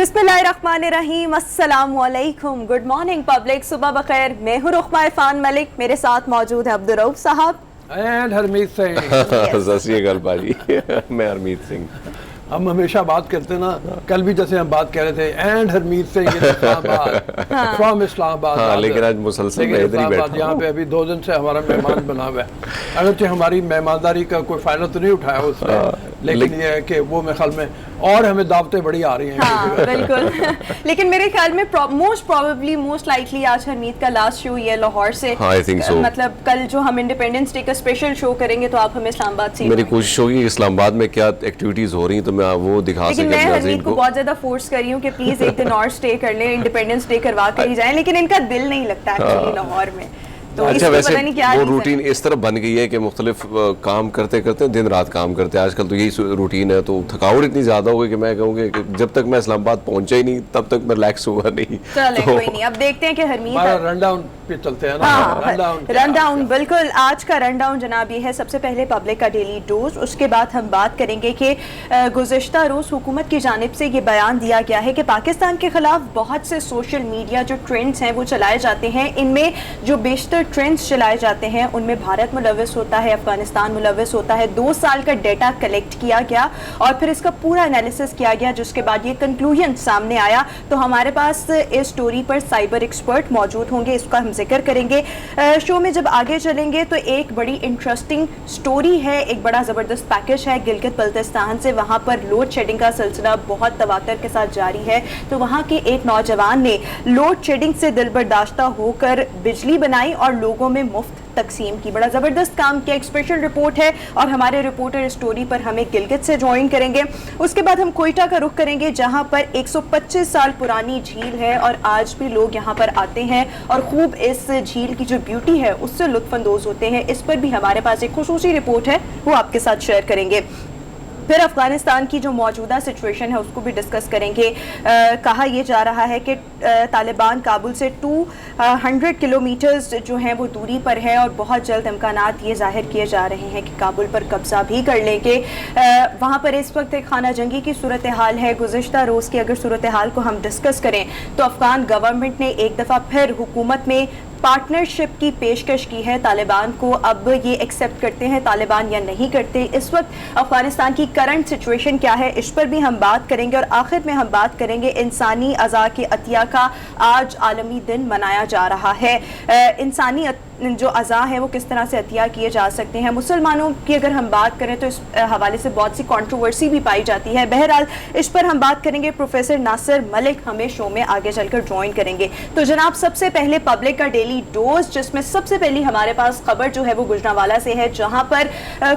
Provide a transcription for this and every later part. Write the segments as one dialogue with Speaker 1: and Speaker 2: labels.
Speaker 1: बिस्मिल्लाहिर्रहमानिर्रहीम, अस्सलाम वालेकुम, गुड मॉर्निंग पब्लिक, सुबह बखैर। मैं हूँ रुखमा इरफान मलिक, मेरे साथ मौजूद है अब्दुर्रऊफ साहब
Speaker 2: एंड हरमीत सिंह।
Speaker 3: सत श्री अकाल भाजी, मैं हरमीत सिंह।
Speaker 2: हम हमेशा बात करते ना, कल भी जैसे हम बात कर रहे थे एंड हरमीत सिंह फ्रॉम इस्लामाबाद,
Speaker 3: लेकिन आज मुसलसल मैं इधर ही बैठा हूं।
Speaker 2: यहाँ पे अभी 2 दिन से हमारा मेहमान बना हुआ है। अगरचे हमारी मेहमानदारी का कोई फायदा तो नहीं उठाया उसने, लेकिन ये है कि वो मेरे ख्याल में और हमें दावतें बड़ी आ रही हैं।
Speaker 1: हाँ, बिल्कुल। लेकिन मेरे ख्याल में मोस्ट लाइकली आज हरमीत का लास्ट शो ये लाहौर से।
Speaker 3: I think so.
Speaker 1: मतलब कल जो हम इंडिपेंडेंस डे का स्पेशल शो करेंगे तो आप हमें इस्लामाबाद से
Speaker 3: मेरी कोशिश होगी इस्लामाबाद में क्या एक्टिविटीज हो रही हैं तो मैं वो दिखा
Speaker 1: लेकिन मैं हरमीत को बहुत ज्यादा फोर्स कर रही हूँ कि प्लीज एक दिन और स्टे कर लें, इंडिपेंडेंस डे करवा कर ही जाएं, लेकिन इनका दिल नहीं लगता एक्चुअली लाहौर में। तो
Speaker 3: अच्छा, वैसे वो रूटीन
Speaker 1: है।
Speaker 3: इस तरह बन गई है कि मुख्तलिफ काम करते करते दिन रात काम करते हैं आजकल, तो यही रूटीन है, तो थकावट इतनी ज्यादा हो गई कि मैं कहूँगी कि जब तक मैं इस्लामाबाद पहुंचा ही नहीं तब तक मैं रिलैक्स हुआ नहीं।
Speaker 1: चले कोई नहीं, अब देखते हैं कि हरमीत
Speaker 2: रन डाउन पे चलते हैं ना।
Speaker 1: रन डाउन बिल्कुल। आज का रन डाउन जनाब ये है, सबसे पहले पब्लिक का डेली डोज, उसके बाद हम बात करेंगे कि गुज़िश्ता रोज़ हुकूमत की जानिब से ये बयान दिया गया है कि पाकिस्तान के खिलाफ बहुत से सोशल मीडिया जो ट्रेंड्स हैं वो चलाए जाते हैं, इनमें जो बेशतर ट्रेंड्स चलाए जाते हैं उनमें भारत मुलव्वस होता है, अफगानिस्तान मुलव्वस होता है। 2 साल का डेटा कलेक्ट किया गया और फिर इसका पूरा एनालिसिस किया गया, जिसके बाद ये कंक्लूजन सामने आया। तो हमारे पास इस स्टोरी पर साइबर एक्सपर्ट मौजूद होंगे, इसका हम जिक्र करेंगे। शो में जब आगे चलेंगे तो एक बड़ी इंटरेस्टिंग स्टोरी है, एक बड़ा ज़बरदस्त पैकेज है गिलगित बल्तिस्तान से। वहाँ पर लोड शेडिंग का सिलसिला बहुत तवातर के साथ जारी है, तो वहाँ के एक नौजवान ने लोड शेडिंग से दिलबर्दाश्ता होकर बिजली बनाई और लोगों में मुफ्त तकसीम की। बड़ा ज़बरदस्त काम किया। एक स्पेशल रिपोर्ट है और हमारे रिपोर्टर स्टोरी पर हमें गिलगित से ज्वाइन करेंगे। उसके बाद हम कोयटा का रुख करेंगे, जहां पर 125 साल पुरानी झील है और आज भी लोग यहां पर आते हैं और खूब इस झील की जो ब्यूटी है उससे लुत्फानंदोज होते हैं। इस पर भी हमारे पास एक खुसूसी रिपोर्ट है, वो आपके साथ शेयर करेंगे। फिर अफगानिस्तान की जो मौजूदा सिचुएशन है उसको भी डिस्कस करेंगे। कहा यह जा रहा है कि तालिबान काबुल से 200 किलोमीटर्स जो हैं वो दूरी पर है और बहुत जल्द इम्कानात ये जाहिर किए जा रहे हैं कि काबुल पर कब्जा भी कर लेंगे। वहाँ पर इस वक्त एक खाना जंगी की सूरत हाल है। गुज़िश्ता रोज़ की अगर सूरत हाल को हम डिस्कस करें तो अफगान गवर्नमेंट ने एक दफ़ा फिर हुकूमत में पार्टनरशिप की पेशकश की है तालिबान को। अब ये एक्सेप्ट करते हैं तालिबान या नहीं करते। इस वक्त अफगानिस्तान की करंट सिचुएशन क्या है, इस पर भी हम बात करेंगे। और आखिर में हम बात करेंगे इंसानी अज़ा के अतिया का। आज आलमी दिन मनाया जा रहा है। इंसानी जो अज़ा है वो किस तरह से अतिया किए जा सकते हैं। मुसलमानों की अगर हम बात करें तो इस हवाले से बहुत सी कंट्रोवर्सी भी पाई जाती है। बहरहाल इस पर हम बात करेंगे। प्रोफेसर नासिर मलिक हमें शो में आगे चलकर ज्वाइन करेंगे। तो जनाब सबसे पहले पब्लिक का डेली डोज, जिसमें सबसे पहली हमारे पास खबर जो है वो गुजरांवाला से है, जहां पर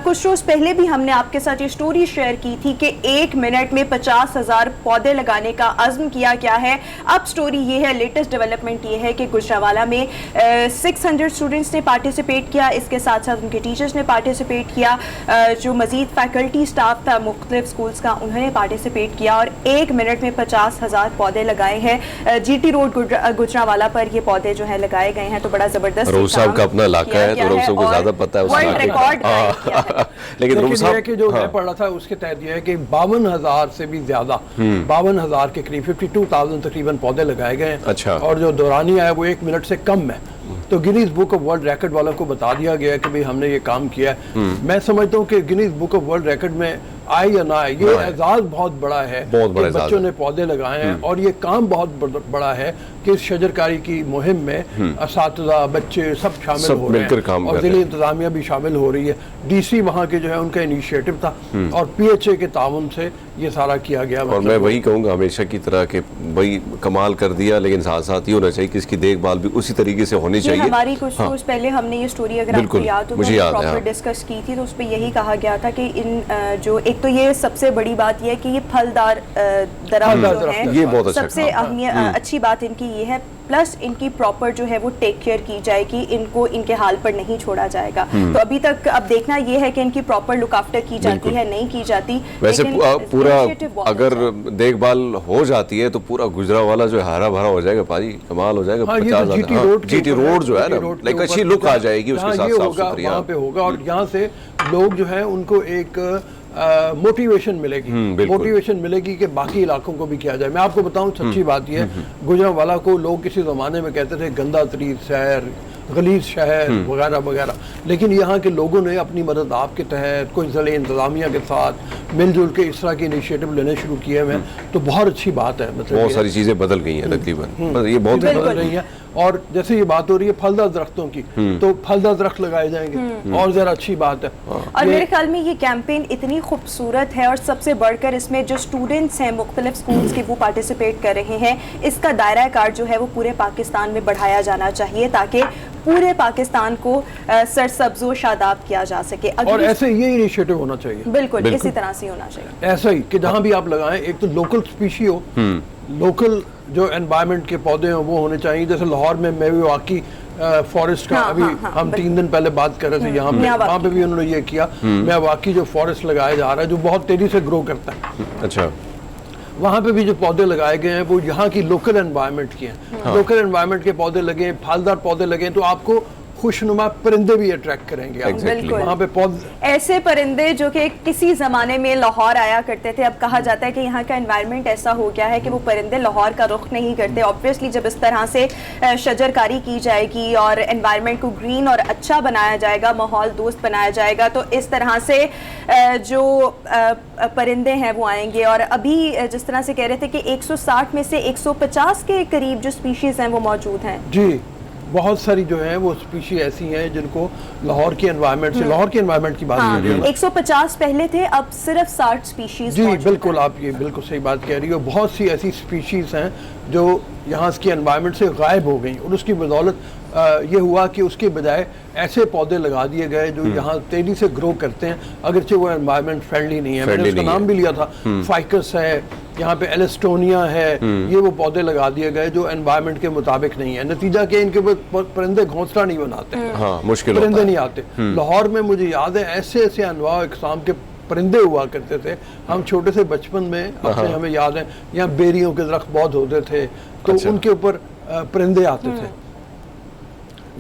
Speaker 1: कुछ रोज पहले भी हमने आपके साथ ये स्टोरी शेयर की थी कि 1 मिनट में 50,000 पौधे लगाने का अज़्म किया गया है। अब स्टोरी ये है, लेटेस्ट डेवलपमेंट ये है कि गुजरांवाला में 600 स्टूडेंट्स ने पार्टिसिपेट किया, इसके साथ साथ उनके टीचर्स ने पार्टिसिपेट किया, जो मजीद फैकल्टी स्टाफ था मुख्तलिफ स्कूल्स का उन्होंने पार्टिसिपेट किया और 1 मिनट में 50,000 पौधे लगाए हैं। GT रोड गुजरांवाला पर ये पौधे जो है लगाए गए हैं। तो बड़ा जबरदस्त
Speaker 3: रोज़ साहब का अपना इलाका है तो रोज़ साहब को ज्यादा पता है
Speaker 1: वर्ल्ड रिकॉर्ड।
Speaker 2: लेकिन रोज़ साहब के जो मैं पढ़ा था उसके तहत ये है कि 52,000 से भी ज्यादा 52,000 के करीब 52,000 तकरीबन पौधे लगाए गए हैं।
Speaker 3: अच्छा।
Speaker 2: और जो दौरानिया है वो 1 मिनट से कम है। तो Guinness book of world record वालों को बता दिया गया कि भाई हमने ये काम किया है। मैं समझता हूँ कि Guinness book of world record में आए या ना आए, ये एजाज बहुत बड़ा है। बच्चों ने पौधे लगाए हैं और ये काम बहुत बड़ा है कि इस शजरकारी की मुहिम में असातिज़ा बच्चे सब शामिल हो रहे हैं और ज़िली इंतज़ामिया भी शामिल हो रही है। DC वहाँ के जो है उनका इनिशिएटिव था और PHA के ताउन से ये सारा किया गया।
Speaker 3: और मैं वही कहूँगा हमेशा की तरह कि वही कमाल कर दिया, लेकिन साथ साथ ये होना चाहिए कि इसकी देखभाल भी उसी तरीके से होनी चाहिए।
Speaker 1: हमारी कुछ रोज पहले हमने ये स्टोरी अगर आपको याद हो प्रॉपर डिस्कस की थी तो उस पर यही कहा गया था कि इन जो एक तो ये सबसे बड़ी बात ये है कि ये फलदार दरख्त जो है,
Speaker 3: ये बहुत
Speaker 1: सबसे अच्छी बात इनकी ये है। प्लस इनकी प्रॉपर जो है वो टेक केयर की जाएगी, इनको इनके हाल पर नहीं छोड़ा जाएगा। तो अभी तक अब देखना ये है कि इनकी प्रॉपर लुक आफ्टर की जाती है नहीं की जाती।
Speaker 3: वैसे पूरा अगर देखभाल हो जाती है तो पूरा गुजरांवाला जो है हरा भरा हो जाएगा पाजी, कमाल हो जाएगा। GT रोड जो है ना, लाइक अच्छी लुक आ जाएगी उसके साथ, साफ सुथरी
Speaker 2: वहाँ पे होगा। और यहाँ से लोग जो है उनको एक मोटिवेशन मिलेगी,
Speaker 3: बिल्कुल।
Speaker 2: मोटिवेशन मिलेगी कि बाकी इलाकों को भी किया जाए। मैं आपको बताऊं सच्ची बात ये है, गुजरांवाला को लोग किसी ज़माने में कहते थे गंदा तरीन शहर, गलीज शहर वगैरह वगैरह, लेकिन यहाँ के लोगों ने अपनी मदद आपके तहत कोई ज़िले इंतज़ामिया के साथ मिलजुल के इस तरह के इनिशिएटिव लेने शुरू किए हैं, तो बहुत अच्छी बात है। मतलब
Speaker 3: बहुत सारी चीज़ें बदल गई हैं तकरीबन, ये बहुत
Speaker 2: बदल रही हैं। और जैसे ये बात हो रही है फलदार दरख्तों की, तो फलदार दरख्त लगाए जाएंगे और ज़रा अच्छी बात है।
Speaker 1: और मेरे ख्याल में ये कैंपेन इतनी खूबसूरत है, और सबसे बढ़कर इसमें जो स्टूडेंट्स हैं मुख्तलिफ स्कूल्स के वो पार्टिसिपेट कर रहे हैं, इसका दायरा कार जो है वो पूरे पाकिस्तान में बढ़ाया जाना चाहिए ताकि पूरे पाकिस्तान को सरसब्ज़ व शादाब किया जा सके।
Speaker 2: और ऐसे ये इनिशिएटिव होना चाहिए,
Speaker 1: बिल्कुल इसी तरह से होना चाहिए,
Speaker 2: ऐसा ही कि जहाँ भी आप लगाएं एक तो लोकल स्पीशी हो, लोकल जो एनवायरनमेंट के पौधे हो वो होने चाहिए। जैसे लाहौर में मेवाकी फॉरेस्ट का अभी हम 3 दिन पहले बात कर रहे थे, यहाँ पे वहाँ पे भी उन्होंने ये किया, मेवाकी जो फॉरेस्ट लगाया जा रहा है जो बहुत तेजी से ग्रो करता है।
Speaker 3: अच्छा,
Speaker 2: वहाँ पे भी जो पौधे लगाए गए हैं वो यहाँ की लोकल एनवायरनमेंट की हैं। लोकल एनवायरनमेंट के पौधे लगे, फलदार पौधे लगे, तो आपको खुशनुमा परिंदे भी अट्रैक्ट करेंगे।
Speaker 3: Exactly.
Speaker 2: वहाँ पे पौधे,
Speaker 1: ऐसे परिंदे जो कि किसी ज़माने में लाहौर आया करते थे, अब कहा जाता है कि यहाँ का एनवायरनमेंट ऐसा हो गया है कि वो परिंदे लाहौर का रुख नहीं करते। ऑब्वियसली जब इस तरह से शजरकारी की जाएगी और एनवायरनमेंट को ग्रीन और अच्छा बनाया जाएगा, माहौल दोस्त बनाया जाएगा, तो इस तरह से जो परिंदे हैं वो आएंगे। और अभी जिस तरह से कह रहे थे कि 160 में से 150 के करीब जो स्पीशीज़ हैं वो मौजूद हैं।
Speaker 2: जी बहुत सारी जो है वो स्पीशी ऐसी हैं जिनको लाहौर के एनवायरनमेंट से, लाहौर के एनवायरनमेंट की बात कर रही है।
Speaker 1: 150 पहले थे, अब सिर्फ 60 स्पीशीज।
Speaker 2: जी बिल्कुल, आप ये बिल्कुल सही बात कह रही हो। बहुत सी ऐसी स्पीशीज हैं जो यहाँ की एनवायरनमेंट से गायब हो गई, और उसकी बदौलत ये हुआ कि उसके बजाय ऐसे पौधे लगा दिए गए जो यहाँ तेजी से ग्रो करते हैं, अगरचे वो एनवायरनमेंट फ्रेंडली नहीं है। मैंने उसका नाम भी लिया था, फाइकस है, यहाँ पे एलिस्टोनिया है, ये वो पौधे लगा दिए गए जो एनवायरनमेंट के मुताबिक नहीं है। नतीजा कि इनके परिंदे घोंसला नहीं बनाते,
Speaker 3: हाँ, मुश्किल
Speaker 2: परिंदे नहीं आते। लाहौर में मुझे याद है ऐसे ऐसे अनवा इकसाम के परिंदे हुआ करते थे। हम छोटे से बचपन में, आपसे हमें याद है, यहाँ बेरियों के दरख्त बहुत होते थे, तो
Speaker 3: अच्छा।
Speaker 2: उनके ऊपर परिंदे आते थे।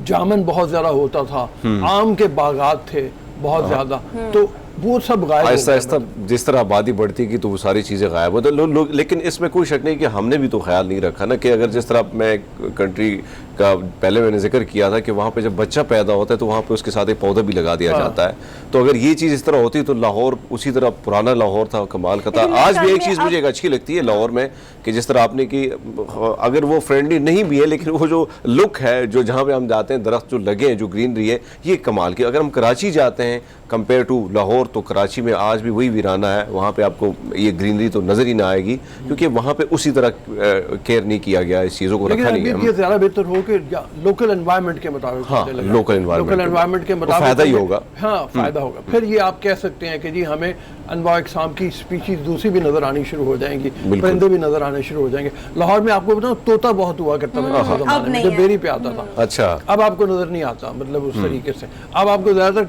Speaker 2: जामन बहुत ज्यादा होता था, आम के बागात थे बहुत ज्यादा, तो वो सब गायब।
Speaker 3: आहिस्ता आहिस्ता जिस तरह आबादी बढ़ती गई तो वो सारी चीज़ें गायब होती लोग। लेकिन इसमें कोई शक नहीं कि हमने भी तो ख्याल नहीं रखा ना, कि अगर जिस तरह मैं कंट्री का पहले मैंने जिक्र किया था कि वहाँ पे जब बच्चा पैदा होता है तो वहाँ पे उसके साथ एक पौधा भी लगा दिया जाता है। तो अगर ये चीज़ इस तरह होती तो लाहौर उसी तरह पुराना लाहौर था, कमाल का था। आज भी एक चीज़ मुझे एक अच्छी लगती है लाहौर में कि जिस तरह आपने की, अगर वो फ्रेंडली नहीं भी है लेकिन वो जो लुक है, जो जहाँ पे हम जाते हैं दरख्त जो लगे हैं, जो ग्रीनरी है, ये कमाल की। अगर हम कराची जाते हैं कंपेयर टू लाहौर, तो कराची में आज भी वही वीराना है, वहाँ पे आपको ये ग्रीनरी तो नज़र ही ना आएगी, क्योंकि वहाँ पे उसी तरह केयर नहीं किया गया, इस चीज़ों को रखा नहीं गया।
Speaker 2: ये ज़्यादा बेहतर हो कि लोकल एनवायरनमेंट के मुताबिक,
Speaker 3: हाँ, लोकल एनवायरनमेंट
Speaker 2: के मुताबिक
Speaker 3: फायदा ही होगा।
Speaker 2: हाँ, फायदा होगा। फिर ये आप कह सकते हैं कि जी हमें अनवा इकसाम की स्पीशीज दूसरी भी नजर आनी शुरू हो जाएंगी, परिंदे भी नजर आने शुरू हो जाएंगे। लाहौर में आपको बताऊं तोता बहुत हुआ करता था जब बेरी पे आता था।
Speaker 3: अच्छा,
Speaker 2: अब आपको नजर नहीं आता, मतलब उस तरीके से। अब आपको ज्यादातर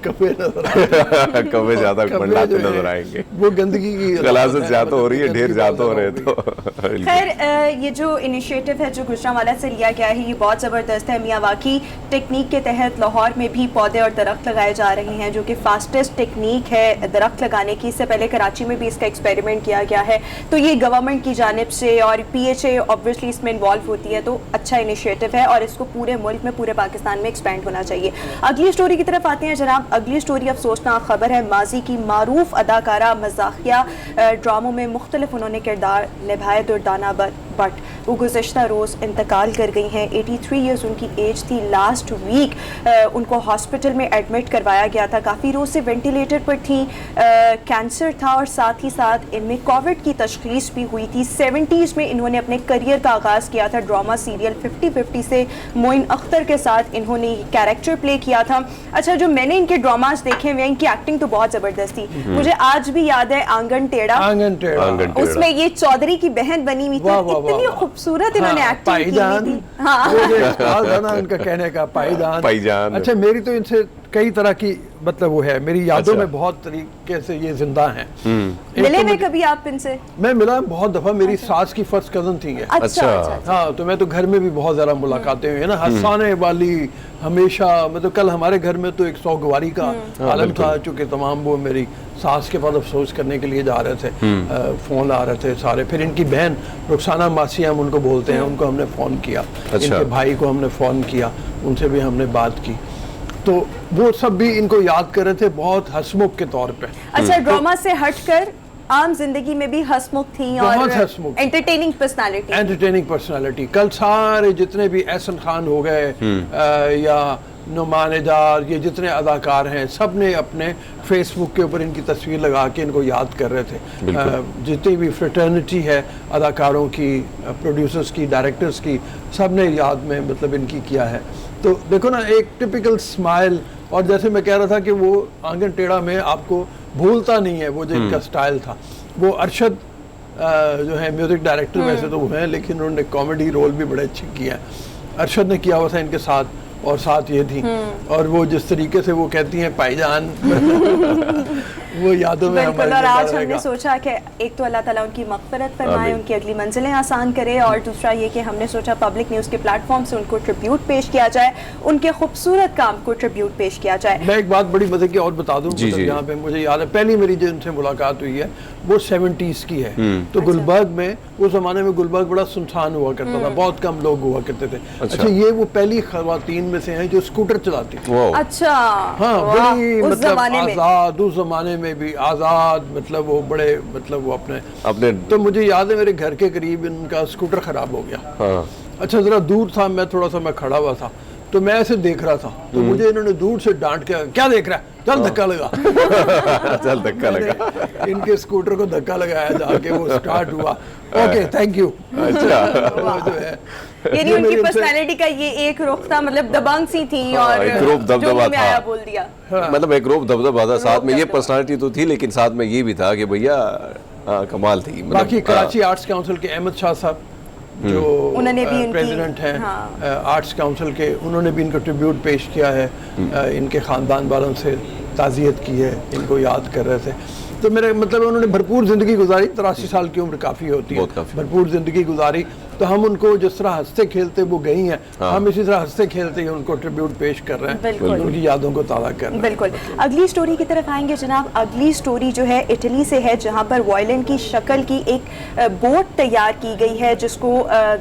Speaker 2: कब्बे नजर आएंगे,
Speaker 3: कब्बे ज्यादा मंडलाते नजर आएंगे।
Speaker 2: वो गंदगी की
Speaker 3: गलाजत ज्यादा हो रही है, ढेर ज्यादा हो रहे हैं। तो
Speaker 1: खैर ये जो इनिशिएटिव है जो गुजरांवाला से लिया गया है ये बहुत ज़बरदस्त है। मियावाकी टेक्निक के तहत लाहौर में भी पौधे और दरख्त लगाए जा रहे हैं, जो कि फास्टेस्ट टेक्निक है दरख्त लगाने की। इससे पहले कराची में भी इसका एक्सपेरिमेंट किया गया है। तो ये गवर्नमेंट की जानिब से, और PHA ऑब्वियसली इसमें इन्वॉल्व होती है, तो अच्छा इनिशिएटिव है और इसको पूरे मुल्क में, पूरे पाकिस्तान में एक्सपेंड होना चाहिए। अगली स्टोरी की तरफ आते हैं जनाब। अगली स्टोरी अफसोसनाक खबर है। माजी की मारूफ अदाकारा मज़ाहिया ड्रामों में मुख्तलिफ उन्होंने किरदार निभाए दुर्दाना बट वो गुज़श्ता रोज़ इंतकाल कर गई हैं। 83 ईयर्स उनकी एज थी। लास्ट वीक उनको हॉस्पिटल में एडमिट करवाया गया था। काफ़ी रोज़ से वेंटिलेटर पर थी, कैंसर था और साथ ही साथ इनमें कोविड की तशख़ीस भी हुई थी। 70s में इन्होंने अपने करियर का आगाज़ किया था ड्रामा सीरियल 50-50 से। मोइन अख्तर के साथ इन्होंने कैरेक्टर प्ले किया था। अच्छा, जो मैंने इनके ड्रामास देखे हुए, इनकी एक्टिंग तो बहुत ज़बरदस्त थी। मुझे आज भी याद है आंगन टेढ़ा, उसमें ये चौधरी की बहन बनी हुई थी। इतनी खूबसूरत इन्होंने एक्टिंग की थी। हाँ,
Speaker 2: उनका कहने का पाईजान। अच्छा, मेरी तो इनसे कई तरह की मतलब वो है, मेरी यादों में बहुत तरीके से ये जिंदा हैं।
Speaker 1: मिले हुए कभी आप इनसे?
Speaker 2: मैं मिला बहुत दफा, मेरी सास की फर्स्ट कजन थी ये।
Speaker 1: अच्छा।
Speaker 2: हाँ, तो मैं तो घर में भी बहुत ज्यादा मुलाकातें हुई है ना, हंसाने वाली हमेशा। मतलब कल हमारे घर में तो एक सौगवारी का आलम था, चूंकि तमाम वो मेरी सास के पास अफसोस करने के लिए जा रहे थे, फोन आ रहे थे सारे। फिर इनकी बहन रुखसाना मासी हम उनको बोलते हैं, उनको हमने फोन किया। इनके भाई को हमने फोन किया, उनसे भी हमने बात की। तो वो सब भी इनको याद कर रहे थे बहुत हंसमुख के तौर पे।
Speaker 1: अच्छा, ड्रामा से हटकर आम जिंदगी में भी हंसमुख थी और एंटरटेनिंग पर्सनालिटी।
Speaker 2: Entertaining personality. कल सारे जितने भी एहसन खान हो गए या नुमानेदार, ये जितने अदाकार हैं, सब ने अपने फेसबुक के ऊपर इनकी तस्वीर लगा के इनको याद कर रहे थे। जितनी भी फ्रेटर्निटी है अदाकारों की, प्रोड्यूसर्स की, डायरेक्टर्स की, सब ने याद में मतलब इनकी किया है। तो देखो ना, एक टिपिकल स्माइल। और जैसे मैं कह रहा था कि वो आंगन टेढ़ा में आपको भूलता नहीं है, वो जो इनका स्टाइल था। वो अरशद जो है म्यूजिक डायरेक्टर, वैसे तो वो हैं, लेकिन उन्होंने कॉमेडी रोल भी बड़े अच्छे किए हैं। अरशद ने किया हुआ था इनके साथ, और साथ ये थी। और वो जिस तरीके से वो कहती हैं भाईजान वो यादों में
Speaker 1: बिल्कुल। और आज हमने सोचा कि एक तो अल्लाह ताला उनकी मग़फ़िरत फरमाए, उनकी अगली मंजिलें आसान करे, और दूसरा ये कि हमने सोचा पब्लिक न्यूज़ के प्लेटफॉर्म से उनको ट्रिब्यूट पेश किया जाए, उनके खूबसूरत काम को ट्रिब्यूट पेश किया जाए।
Speaker 2: मैं एक बात बड़ी मजे की और बता दूं, मतलब यहाँ पे मुझे याद है पहली मेरी जिनसे मुलाकात हुई है वो 70s की है। तो गुलबर्ग में, उस जमाने में गुलबर्ग बड़ा सुनसान हुआ करता था, बहुत कम लोग हुआ करते थे। अच्छा, ये वो पहली खवातीन में से हैं जो स्कूटर चलाती थी।
Speaker 1: अच्छा।
Speaker 2: हाँ, बड़ी मतलब आजाद, उस जमाने में भी आजाद, मतलब वो बड़े मतलब वो अपने तो मुझे याद है मेरे घर के करीब इनका स्कूटर खराब हो गया। अच्छा, जरा दूर था, मैं थोड़ा सा मैं खड़ा हुआ था, तो मैं ऐसे देख रहा था, तो मुझे इन्होंने दूर से डांट के, क्या देख रहा है, चल धक्का लगा।
Speaker 3: चल धक्का लगा।
Speaker 2: इनके स्कूटर को धक्का लगाया जाके, वो स्टार्ट हुआ। Okay, thank you.
Speaker 3: अच्छा,
Speaker 2: जो है
Speaker 1: यानी उनकी पर्सनालिटी का ये एक रुख था, मतलब दबंग सी थी और
Speaker 3: एक रूप दबदबा था,
Speaker 1: बोल दिया।
Speaker 3: मतलब एक रूप दबदबा था, साथ में ये पर्सनालिटी तो थी, लेकिन साथ में ये भी था कि भैया कमाल थी।
Speaker 2: बाकी कराची आर्ट्स काउंसिल के अहमद शाह साहब जो
Speaker 1: उन्होंने भी
Speaker 2: प्रेसिडेंट हैं आर्ट्स काउंसिल के, उन्होंने भी इनको ट्रिब्यूट पेश किया है। इनके ख़ानदान वालों से ताज़ियत की है, इनको याद कर रहे थे। तो मेरे मतलब उन्होंने भरपूर ज़िंदगी गुजारी, 83 साल की उम्र काफ़ी होती है, भरपूर ज़िंदगी गुजारी। तो हम उनको जिस तरह हंसते खेलते वो गई हैं, हम इसी तरह हंसते खेलते ही उनको ट्रिब्यूट पेश कर रहे हैं, उनकी यादों को ताज़ा कर रहे हैं।
Speaker 1: बिल्कुल। अगली स्टोरी की तरफ आएंगे जनाब। अगली स्टोरी जो है इटली से है, जहां पर वॉयलिन की शक्ल की एक बोट तैयार की गई है, जिसको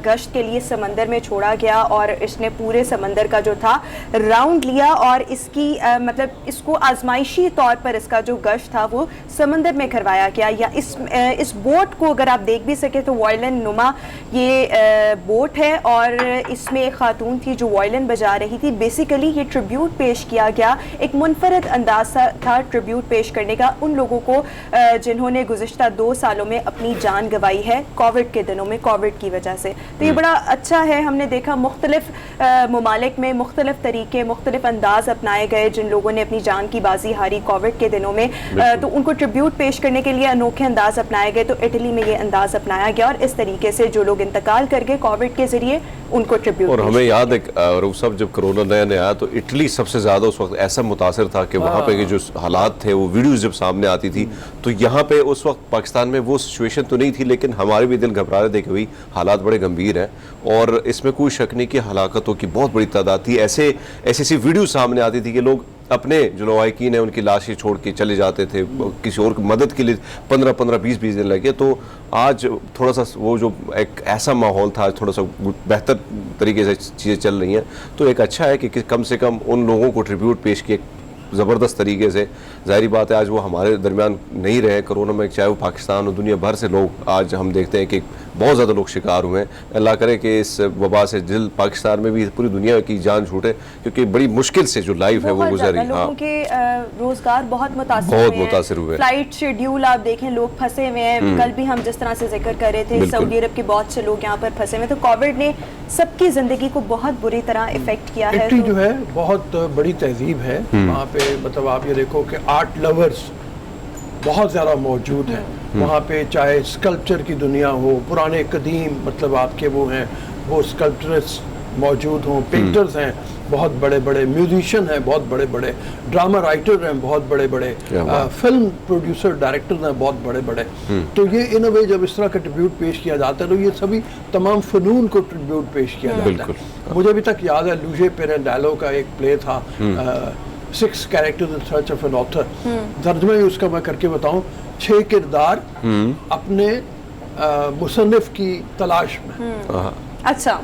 Speaker 1: गश्त के लिए समंदर में छोड़ा गया, और इसने पूरे समंदर का जो था राउंड लिया, और इसकी मतलब इसको आजमाइशी तौर पर इसका जो गश्त था वो समंदर में करवाया गया। या इस बोट को अगर आप देख भी सके तो वॉयलिन नुमा ये बोट है, और इसमें एक खातून थी जो वॉयलिन बजा रही थी। बेसिकली ये ट्रिब्यूट पेश किया गया, एक मुनफरद अंदाज था ट्रिब्यूट पेश करने का उन लोगों को जिन्होंने गुज़िश्ता 2 सालों में अपनी जान गंवाई है कोविड के दिनों में, कोविड की वजह से। तो ये बड़ा अच्छा है। हमने देखा मुख्तलिफ ममालिक में मुख्तलिफ तरीके, मुख्तलिफ अंदाज अपनाए गए जिन लोगों ने अपनी जान की बाजी हारी कोविड के दिनों में, तो उनको ट्रिब्यूट पेश करने के लिए अनोखे अंदाज अपनाए गए। तो इटली में ये अंदाज अपनाया गया, और इस तरीके से जो लोग इंतकाल कर गए कोविड के जरिए उनको ट्रिब्यूट।
Speaker 3: और हमें याद है रूफ साहब, जब कोरोना नया नया आया तो इटली सबसे ज़्यादा उस वक्त ऐसा मुतासर था कि वहाँ पे के जो हालात थे, वो वीडियोस जब सामने आती थी, तो यहाँ पे उस वक्त पाकिस्तान में वो सिचुएशन तो नहीं थी, लेकिन हमारे भी दिल घबरा रहे थे कि भाई हालात बड़े गंभीर हैं। और इसमें कोई शक नहीं कि हलाकतों की बहुत बड़ी तादाद थी। ऐसी वीडियो सामने आती थी कि लोग अपने जो लवाहिकीन है उनकी लाशें छोड़ के चले जाते थे, किसी और की मदद के लिए 15-15, 20-20 दिन लगे। तो आज थोड़ा सा वो जो एक ऐसा माहौल था, थोड़ा सा बेहतर तरीके से चीज़ें चल रही हैं। तो एक अच्छा है कि कम से कम उन लोगों को ट्रिब्यूट पेश किए ज़बरदस्त तरीके से। ज़ाहिर बात है आज वो हमारे दरमियान नहीं रहे कोरोना में, चाहे वो पाकिस्तान और दुनिया भर से लोग, आज हम देखते हैं कि बहुत ज़्यादा लोग शिकार हुए हैं। अल्लाह करे कि इस वबा से दिल पाकिस्तान में भी पूरी दुनिया की जान छूटे, क्योंकि बड़ी मुश्किल से जो लाइफ है वो गुजर रही है।
Speaker 1: लोगों के रोजगार बहुत मुतासिर हुए, फ्लाइट शेड्यूल आप देखें, लोग फंसे हुए हैं। कल भी हम जिस तरह से जिक्र कर रहे थे, सऊदी अरब के बहुत से लोग यहाँ पर फंसे हुए। तो कोविड ने सबकी जिंदगी को बहुत बुरी तरह इफेक्ट किया है।
Speaker 2: इटली जो है बहुत बड़ी तहजीब है वहाँ पे, मतलब आप ये देखो कि आर्ट लवर्स बहुत ज़्यादा मौजूद हैं वहाँ पे, चाहे स्कल्पचर की दुनिया हो, पुराने कदीम मतलब आपके वो हैं वो स्कल्पचरिस्ट मौजूद हों, पेंटर्स हैं बहुत बड़े बड़े, म्यूजिशियन हैं बहुत बड़े बड़े, ड्रामा राइटर हैं बहुत बड़े बड़े, फिल्म प्रोड्यूसर डायरेक्टर हैं बहुत बड़े बड़े। तो ये इन अ वे जब इस तरह का ट्रिब्यूट पेश किया जाता है तो ये सभी तमाम फ़नून को ट्रिब्यूट पेश किया जाता है। मुझे अभी तक याद है लूजे पेरेंडालो का एक प्ले था 6 characters in search of an author, तर्जुमा ही उसका मैं करके बताऊं, 6 किरदार अपने मुसन्निफ की तलाश में।
Speaker 1: अच्छा,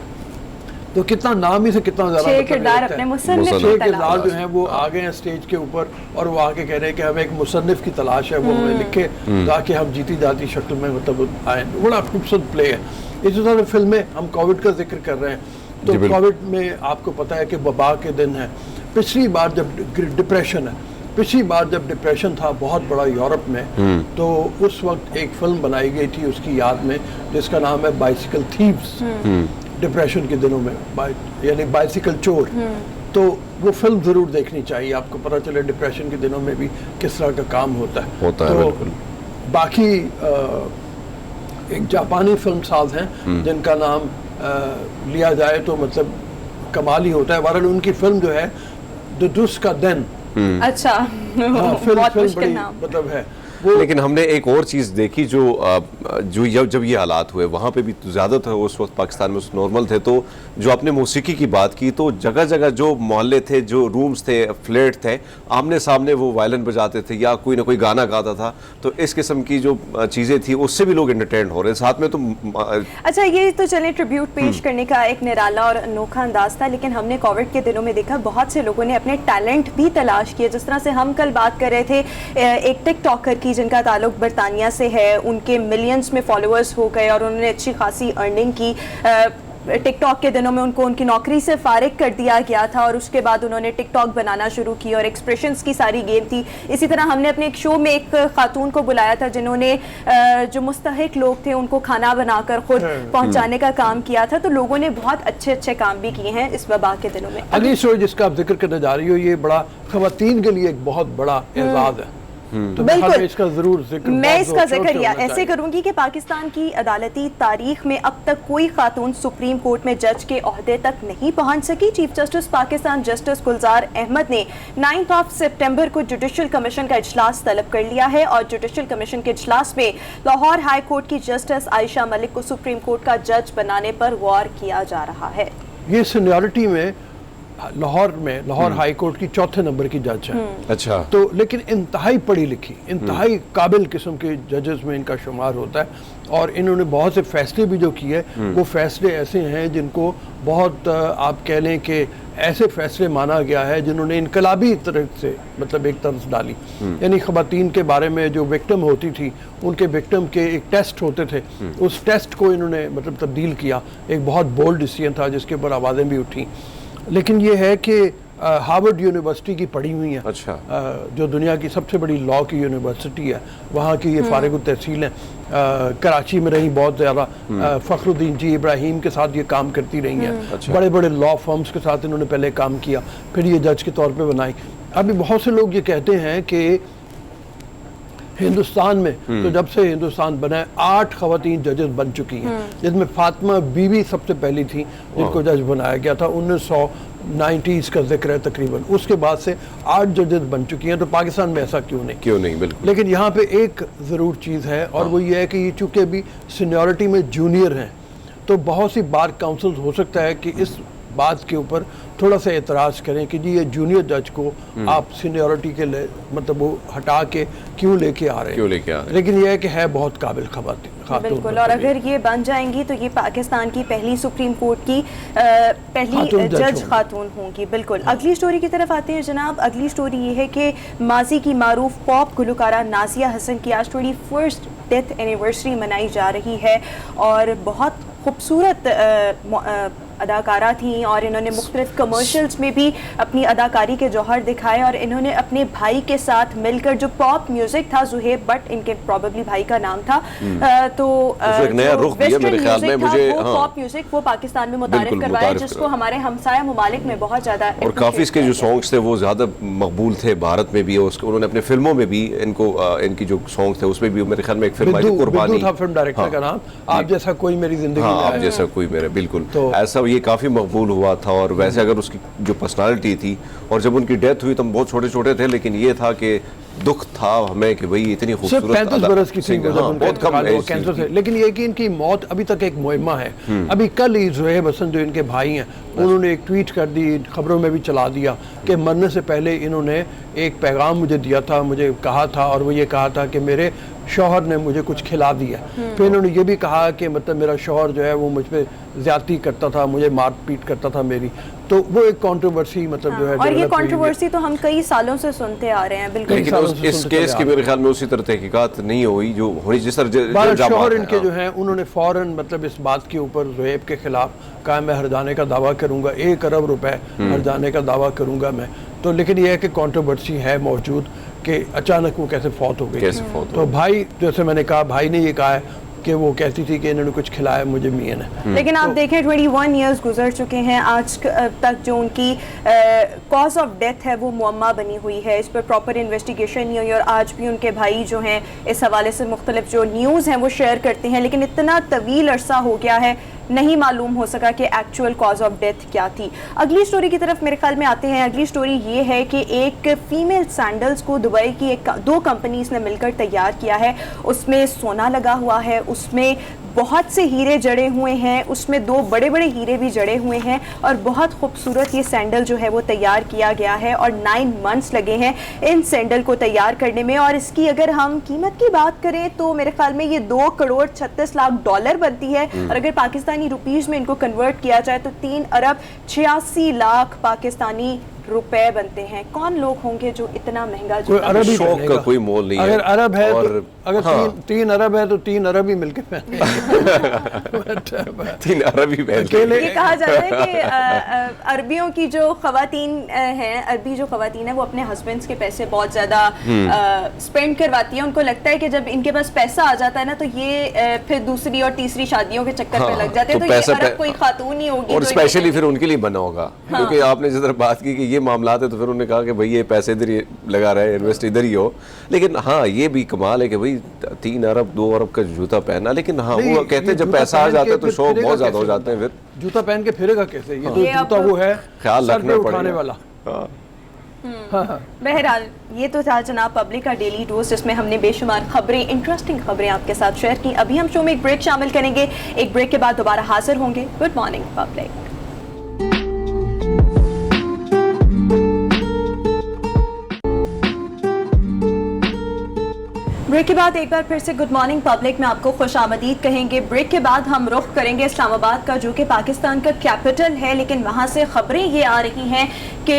Speaker 2: तो कितना नाम ही से कितना ज़्यादा
Speaker 1: 6 किरदार अपने मुसन्निफ की
Speaker 2: 6
Speaker 1: तलाश।
Speaker 2: किरदार जो हैं वो आ गए हैं स्टेज के ऊपर और वो आके कह रहे हैं कि हमें एक मुसन्निफ की तलाश है, वो हमें लिखे ताकि हम जीती जाती शक्ल में मतलब आए। बड़ा खूबसूरत प्ले है। इसी तरह फिल्में, हम कोविड का जिक्र कर रहे हैं तो कोविड में आपको पता है कि वबा के दिन है। पिछली बार जब डिप्रेशन है, पिछली बार जब डिप्रेशन था बहुत बड़ा यूरोप में, तो उस वक्त एक फिल्म बनाई गई थी उसकी याद में जिसका नाम है बाइसिकल थीव्स, डिप्रेशन के दिनों में यानी बाइसिकल चोर। तो वो फिल्म ज़रूर देखनी चाहिए, आपको पता चले डिप्रेशन के दिनों में भी किस तरह का काम होता है। तो बाकी एक जापानी फिल्म साज हैं जिनका नाम लिया जाए तो मतलब कमाल ही होता है। बहरहाल उनकी फिल्म जो है द दुस का दिन,
Speaker 1: अच्छा,
Speaker 2: बहुत मुश्किल नाम मतलब है।
Speaker 3: लेकिन हमने एक और चीज़ देखी जो जब ये हालात हुए वहाँ पे भी ज़्यादातर उस वक्त पाकिस्तान में नॉर्मल थे, तो जो आपने मौसीकी की बात की तो जगह जगह जो मोहल्ले थे, जो रूम्स थे, फ्लैट थे, आमने सामने वो वायलिन बजाते थे या कोई ना कोई गाना गाता था। तो इस किस्म की जो चीज़ें थी उससे भी लोग एंटरटेन हो रहे हैं साथ में। तो
Speaker 1: अच्छा, ये तो चले ट्रिब्यूट पेश करने का एक निराला और अनोखा अंदाज था, लेकिन हमने कोविड के दिनों में देखा बहुत से लोगों ने अपने टैलेंट भी तलाश किए। जिस तरह से हम कल बात कर रहे थे एक टिक टॉकर की जिनका ताल्लुक बरतानिया से है, उनके मिलियंस में फॉलोअर्स हो गए और उन्होंने अच्छी खासी अर्निंग की। टिकटॉक के दिनों में उनको उनकी नौकरी से फारिग कर दिया गया था और उसके बाद उन्होंने टिकटॉक बनाना शुरू की और एक्सप्रेशंस की सारी गेम थी। इसी तरह हमने अपने एक शो में एक खातून को बुलाया था जिन्होंने जो मुस्तहिक लोग थे उनको खाना बनाकर खुद पहुंचाने का काम किया था। तो लोगों ने बहुत अच्छे अच्छे काम भी किए हैं इस वबा के दिनों में।
Speaker 2: अगली स्टोरी जिसका आप जिक्र करने जा रही हो, ये बड़ा ख़वातीन के लिए एक बहुत बड़ा एजाज़ है। तो
Speaker 1: बिल्कुल
Speaker 2: इसका जरूर जिक्र,
Speaker 1: मैं इसका जिक्र ऐसे करूंगी कि पाकिस्तान की अदालती तारीख में अब तक कोई खातून सुप्रीम कोर्ट में जज के ओहदे तक नहीं पहुंच सकी। चीफ जस्टिस पाकिस्तान जस्टिस गुलजार अहमद ने 9 सितंबर को जुडिशल कमीशन का इजलास तलब कर लिया है और जुडिशल कमीशन के इजलास में लाहौर हाई कोर्ट की जस्टिस आयशा मलिक को सुप्रीम कोर्ट का जज बनाने पर गौर किया जा रहा है।
Speaker 2: ये सीनियरिटी में लाहौर हाई कोर्ट की 4थे नंबर की जज है।
Speaker 3: अच्छा,
Speaker 2: तो लेकिन इंतहाई पढ़ी लिखी, इंतहाई काबिल किस्म के जजेस में इनका शुमार होता है और इन्होंने बहुत से फैसले भी जो किए वो फैसले ऐसे हैं जिनको बहुत आप कह लें कि ऐसे फैसले माना गया है जिन्होंने इनकलाबी तरह से मतलब एक तर्ज डाली। यानी ख़वातीन के बारे में जो विक्टिम होती थी उनके विक्टिम के एक टेस्ट होते थे, उस टेस्ट को इन्होंने मतलब तब्दील किया। एक बहुत बोल्ड डिसीजन था जिसके ऊपर आवाज़ें भी उठी। लेकिन ये है कि हार्वर्ड यूनिवर्सिटी की पढ़ी हुई है।
Speaker 3: अच्छा,
Speaker 2: जो दुनिया की सबसे बड़ी लॉ की यूनिवर्सिटी है, वहाँ की ये फारिग तहसील है। कराची में रही बहुत ज़्यादा, फ़खरुद्दीन जी इब्राहिम के साथ ये काम करती रही हैं।
Speaker 3: अच्छा।
Speaker 2: बड़े बड़े लॉ फर्म्स के साथ इन्होंने पहले काम किया, फिर ये जज के तौर पे बनाई। अभी बहुत से लोग ये कहते हैं कि हिंदुस्तान में तो जब से हिंदुस्तान बना है 8 ख़वातीन जजेस बन चुकी हैं, जिसमें फातिमा बीवी सबसे पहली थी जिनको जज बनाया गया था। 1990s का जिक्र है तकरीबन। उसके बाद से 8 जजेस बन चुकी हैं। तो पाकिस्तान में ऐसा क्यों नहीं?
Speaker 3: बिल्कुल।
Speaker 2: लेकिन यहाँ पे एक ज़रूर चीज़ है और वो ये है कि ये चूँकि भी सीनियरिटी में जूनियर हैं तो बहुत सी बार काउंसिल हो सकता है कि इस बात के ऊपर थोड़ा सा एतराज़ करें कि जी ये जूनियर जज को आप सीनियरिटी के मतलब वो हटा के क्यों लेके आ रहे हैं। लेकिन ये है कि है बहुत काबिल ख़वातीन।
Speaker 1: बिल्कुल, और अगर ये बन जाएंगी तो ये पाकिस्तान की पहली सुप्रीम कोर्ट की पहली जज खातून होंगी। बिल्कुल। अगली स्टोरी की तरफ आते हैं जनाब। अगली स्टोरी ये है कि माजी की मारूफ पॉप गुलकारा नाजिया हसन की आज 21st डेथ एनिवर्सरी मनाई जा रही है और बहुत खूबसूरत अदाकारा थी और इन्होंने मुख्तलिफ कमर्शियल्स में भी अपनी अदाकारी के जौहर दिखाए और इन्होंने अपने भाई के साथ मिलकर जो पॉप म्यूजिक था, जुहेब बट इनके प्रोबेबली भाई का नाम था, तो
Speaker 3: एक नया रुख दिया मेरे ख्याल में मुझे।
Speaker 1: पॉप म्यूजिक वो पाकिस्तान में मुतारिफ करवाया जिसको हमारे हमसाया ममालिक में बहुत ज़्यादा
Speaker 3: और काफ़ी इसके जो सॉन्ग्स थे वो ज़्यादा मकबूल थे भारत में भी। उन्होंने अपने फिल्मों में भी इनकी जो सॉन्ग थे उसमें भी मेरे ख्याल में एक फिल्म आई थी कुर्बानी,
Speaker 2: फिल्म डायरेक्टर का नाम आप जैसा कोई मेरी जिंदगी में,
Speaker 3: आप जैसा कोई मेरा, बिल्कुल ऐसा मतलब ये काफ़ी मकबूल हुआ था, और वैसे अगर उसकी जो पर्सनालिटी थी, और जब उनकी डेथ हुई तो हम बहुत छोटे छोटे थे, लेकिन ये था कि दुख था हमें कि भाई इतनी
Speaker 2: सिर्फ
Speaker 3: खूबसूरत
Speaker 2: 35 बरस की थी
Speaker 3: बहुत कम
Speaker 2: कैंसर से, लेकिन ये कि इनकी मौत अभी तक एक मुहिमा है। अभी कल ही ज़ुहैब हसन जो इनके भाई हैं उन्होंने एक ट्वीट कर दी, खबरों में भी चला दिया कि मरने से पहले इन्होंने एक पैगाम मुझे दिया था, मुझे कहा था, और वो ये कहा था कि मेरे शौहर ने मुझे कुछ खिला दिया। फिर इन्होंने ये भी कहा कि मतलब मेरा शौहर जो है वो मुझ पे ज़्यादती करता था, मुझे मार पीट करता था मेरी। तो वो एक कंट्रोवर्सी मतलब जो है,
Speaker 1: और ये कंट्रोवर्सी तो हम कई सालों से सुनते आ रहे हैं। बिल्कुल,
Speaker 3: लेकिन इस केस की मेरे ख्याल में उसी तरह तहकीकात नहीं हुई जो होनी जिस तरह
Speaker 2: शौहर इनके जो हैं उन्होंने फौरन मतलब इस बात के ऊपर ज़ुहैब के खिलाफ कहा मैं हर जाने का दावा करूंगा, 1 अरब रुपए हर जाने का दावा करूंगा मैं। तो लेकिन ये है कि कंट्रोवर्सी है मौजूद कि अचानक वो कैसे फौत हो गई। तो भाई, जैसे मैंने कहा, भाई ने ये कहा है कि वो कहती थी कि इन्होंने कुछ खिलाया मुझे मियां ने।
Speaker 1: लेकिन आप देखें 21 इयर्स गुजर चुके हैं, आज तक जो उनकी कॉज ऑफ डेथ है वो मुअम्मा बनी हुई है, इस पर प्रॉपर इन्वेस्टिगेशन नहीं हुई, और आज भी उनके भाई जो हैं इस हवाले से मुख्तलिफ जो न्यूज़ हैं वो शेयर करते हैं, लेकिन इतना तवील अरसा हो गया है नहीं मालूम हो सका कि एक्चुअल कॉज ऑफ डेथ क्या थी। अगली स्टोरी की तरफ मेरे ख्याल में आते हैं। अगली स्टोरी ये है कि एक फीमेल सैंडल्स को दुबई की 2 कंपनीज ने मिलकर तैयार किया है। उसमें सोना लगा हुआ है, उसमें बहुत से हीरे जड़े हुए हैं, उसमें 2 बड़े बड़े हीरे भी जड़े हुए हैं, और बहुत खूबसूरत ये सैंडल जो है वो तैयार किया गया है, और 9 मंथ्स लगे हैं इन सैंडल को तैयार करने में। और इसकी अगर हम कीमत की बात करें तो मेरे ख्याल में ये 2 करोड़ 36 लाख डॉलर बनती है, और अगर पाकिस्तानी रुपीस में इनको कन्वर्ट किया जाए तो 3 अरब 86 लाख पाकिस्तानी रुपए बनते हैं। कौन लोग होंगे जो इतना महंगा
Speaker 2: अरबी
Speaker 3: शौक का कोई मोल नहीं है।
Speaker 2: अगर अरब है
Speaker 3: और
Speaker 2: तो अगर
Speaker 3: हाँ,
Speaker 2: 3 अरब है तो 3 अरब ही मिलके
Speaker 3: 3 अरबी
Speaker 2: अकेले।
Speaker 1: ये कहा जाता है कि अरबियों की जो खवातीन हैं, अरबी जो खवातीन है वो अपने हस्बैंड्स के पैसे बहुत ज्यादा स्पेंड करवाती हैं। उनको लगता है कि जब इनके पास पैसा आ जाता है ना तो ये फिर दूसरी और तीसरी शादियों के चक्कर में लग जाते हैं। तो ये अरब कोई खातून ही होगी,
Speaker 3: और स्पेशली फिर उनके लिए बना होगा, क्योंकि आपने जिस तरह बात की कि ये मामलात है, तो फिर उन्होंने कहा कि भाई ये पैसे इधर ही लगा रहा है, इन्वेस्ट इधर ही हो। लेकिन हाँ, ये भी कमाल है कि भाई 3 अरब 2 अरब का जूता पहना, लेकिन हाँ वो कहते हैं जब पैसा आ जाता है तो शौक बहुत ज्यादा हो जाते हैं। फिर
Speaker 2: जूता पहन के फिरेगा कैसे? ये तो जूता वो है
Speaker 3: ख्याल रखना
Speaker 2: उठाने वाला।
Speaker 1: बहरहाल ये तो था जनाब पब्लिक का डेली डोज, जिसमें हमने बेशुमार खबरें, इंटरेस्टिंग खबरें आपके साथ शेयर की। अभी हम शो में एक ब्रेक शामिल करेंगे, एक ब्रेक के बाद दोबारा हाजिर होंगे। Good morning public. ब्रेक के बाद एक बार फिर से गुड मॉर्निंग पब्लिक में आपको खुशामदीद कहेंगे। ब्रेक के बाद हम रुख करेंगे इस्लामाबाद का, जो कि पाकिस्तान का कैपिटल है, लेकिन वहाँ से खबरें ये आ रही हैं कि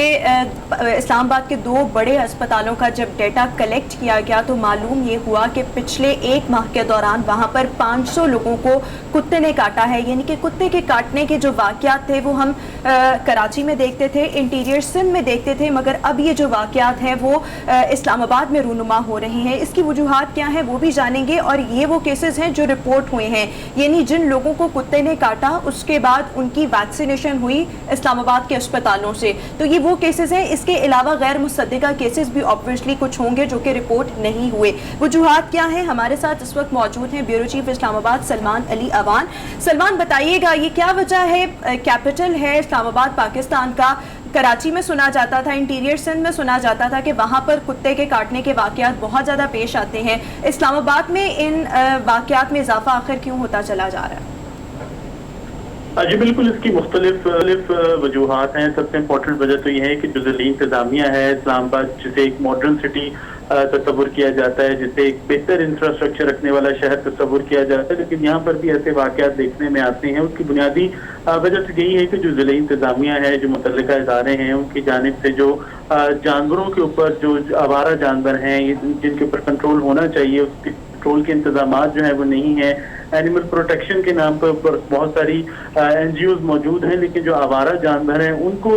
Speaker 1: इस्लामाबाद के 2 बड़े अस्पतालों का जब डेटा कलेक्ट किया गया तो मालूम ये हुआ कि पिछले 1 माह के दौरान वहाँ पर 500 लोगों को कुत्ते ने काटा है। यानी कि कुत्ते के काटने के जो वाक़यात थे वो हम कराची में देखते थे, इंटीरियर सिंध में देखते थे, मगर अब ये जो वाक़यात हैं वो इस्लामाबाद में रूनुमा हो रहे हैं। इसकी वजूहात क्या है वो भी जानेंगे, और ये वो केसेस हैं जो रिपोर्ट हुए हैं, यानी जिन लोगों को कुत्ते ने काटा उसके बाद उनकी वैक्सीनेशन हुई इस्लामाबाद के अस्पतालों से, तो ये वो केसेस हैं। इसके अलावा गैर मुसद्दिका केसेस भी ऑब्वियसली कुछ होंगे जो कि रिपोर्ट नहीं हुए। वजूहात क्या है? हमारे साथ इस वक्त मौजूद हैं ब्यूरो चीफ इस्लामाबाद सलमान अली अवान। सलमान, बताइएगा ये क्या वजह है, कैपिटल है इस्लामाबाद पाकिस्तान का, कराची में सुना जाता था, इंटीरियर सिंध में सुना जाता था कि वहाँ पर कुत्ते के काटने के वाक़यात बहुत ज़्यादा पेश आते हैं, इस्लामाबाद में इन वाक़यात में इजाफा आखिर क्यों होता चला जा रहा है?
Speaker 4: जी बिल्कुल, इसकी मुख्तलिफ वजूहात हैं। सबसे इम्पोर्टेंट वजह तो यह है कि जो ज़िली इंतज़ामिया है इस्लामाबाद, जिसे एक मॉडर्न सिटी तस्वुर किया जाता है, जिसे एक बेहतर इंफ्रास्ट्रक्चर रखने वाला शहर तस्वुर किया जाता है, लेकिन यहाँ पर भी ऐसे वाक़यात देखने में आते हैं। उसकी बुनियादी वजह तो यही है कि जो ज़िली इंतज़ामिया है, जो मुतल्लिका इदारे हैं, उनकी जानिब से जो जानवरों के ऊपर, जो आवारा जानवर हैं जिनके ऊपर कंट्रोल होना चाहिए, उसके कंट्रोल के इंतजाम जो है वो नहीं है। एनिमल प्रोटेक्शन के नाम पर बहुत सारी NGOs मौजूद हैं, लेकिन जो आवारा जानवर हैं उनको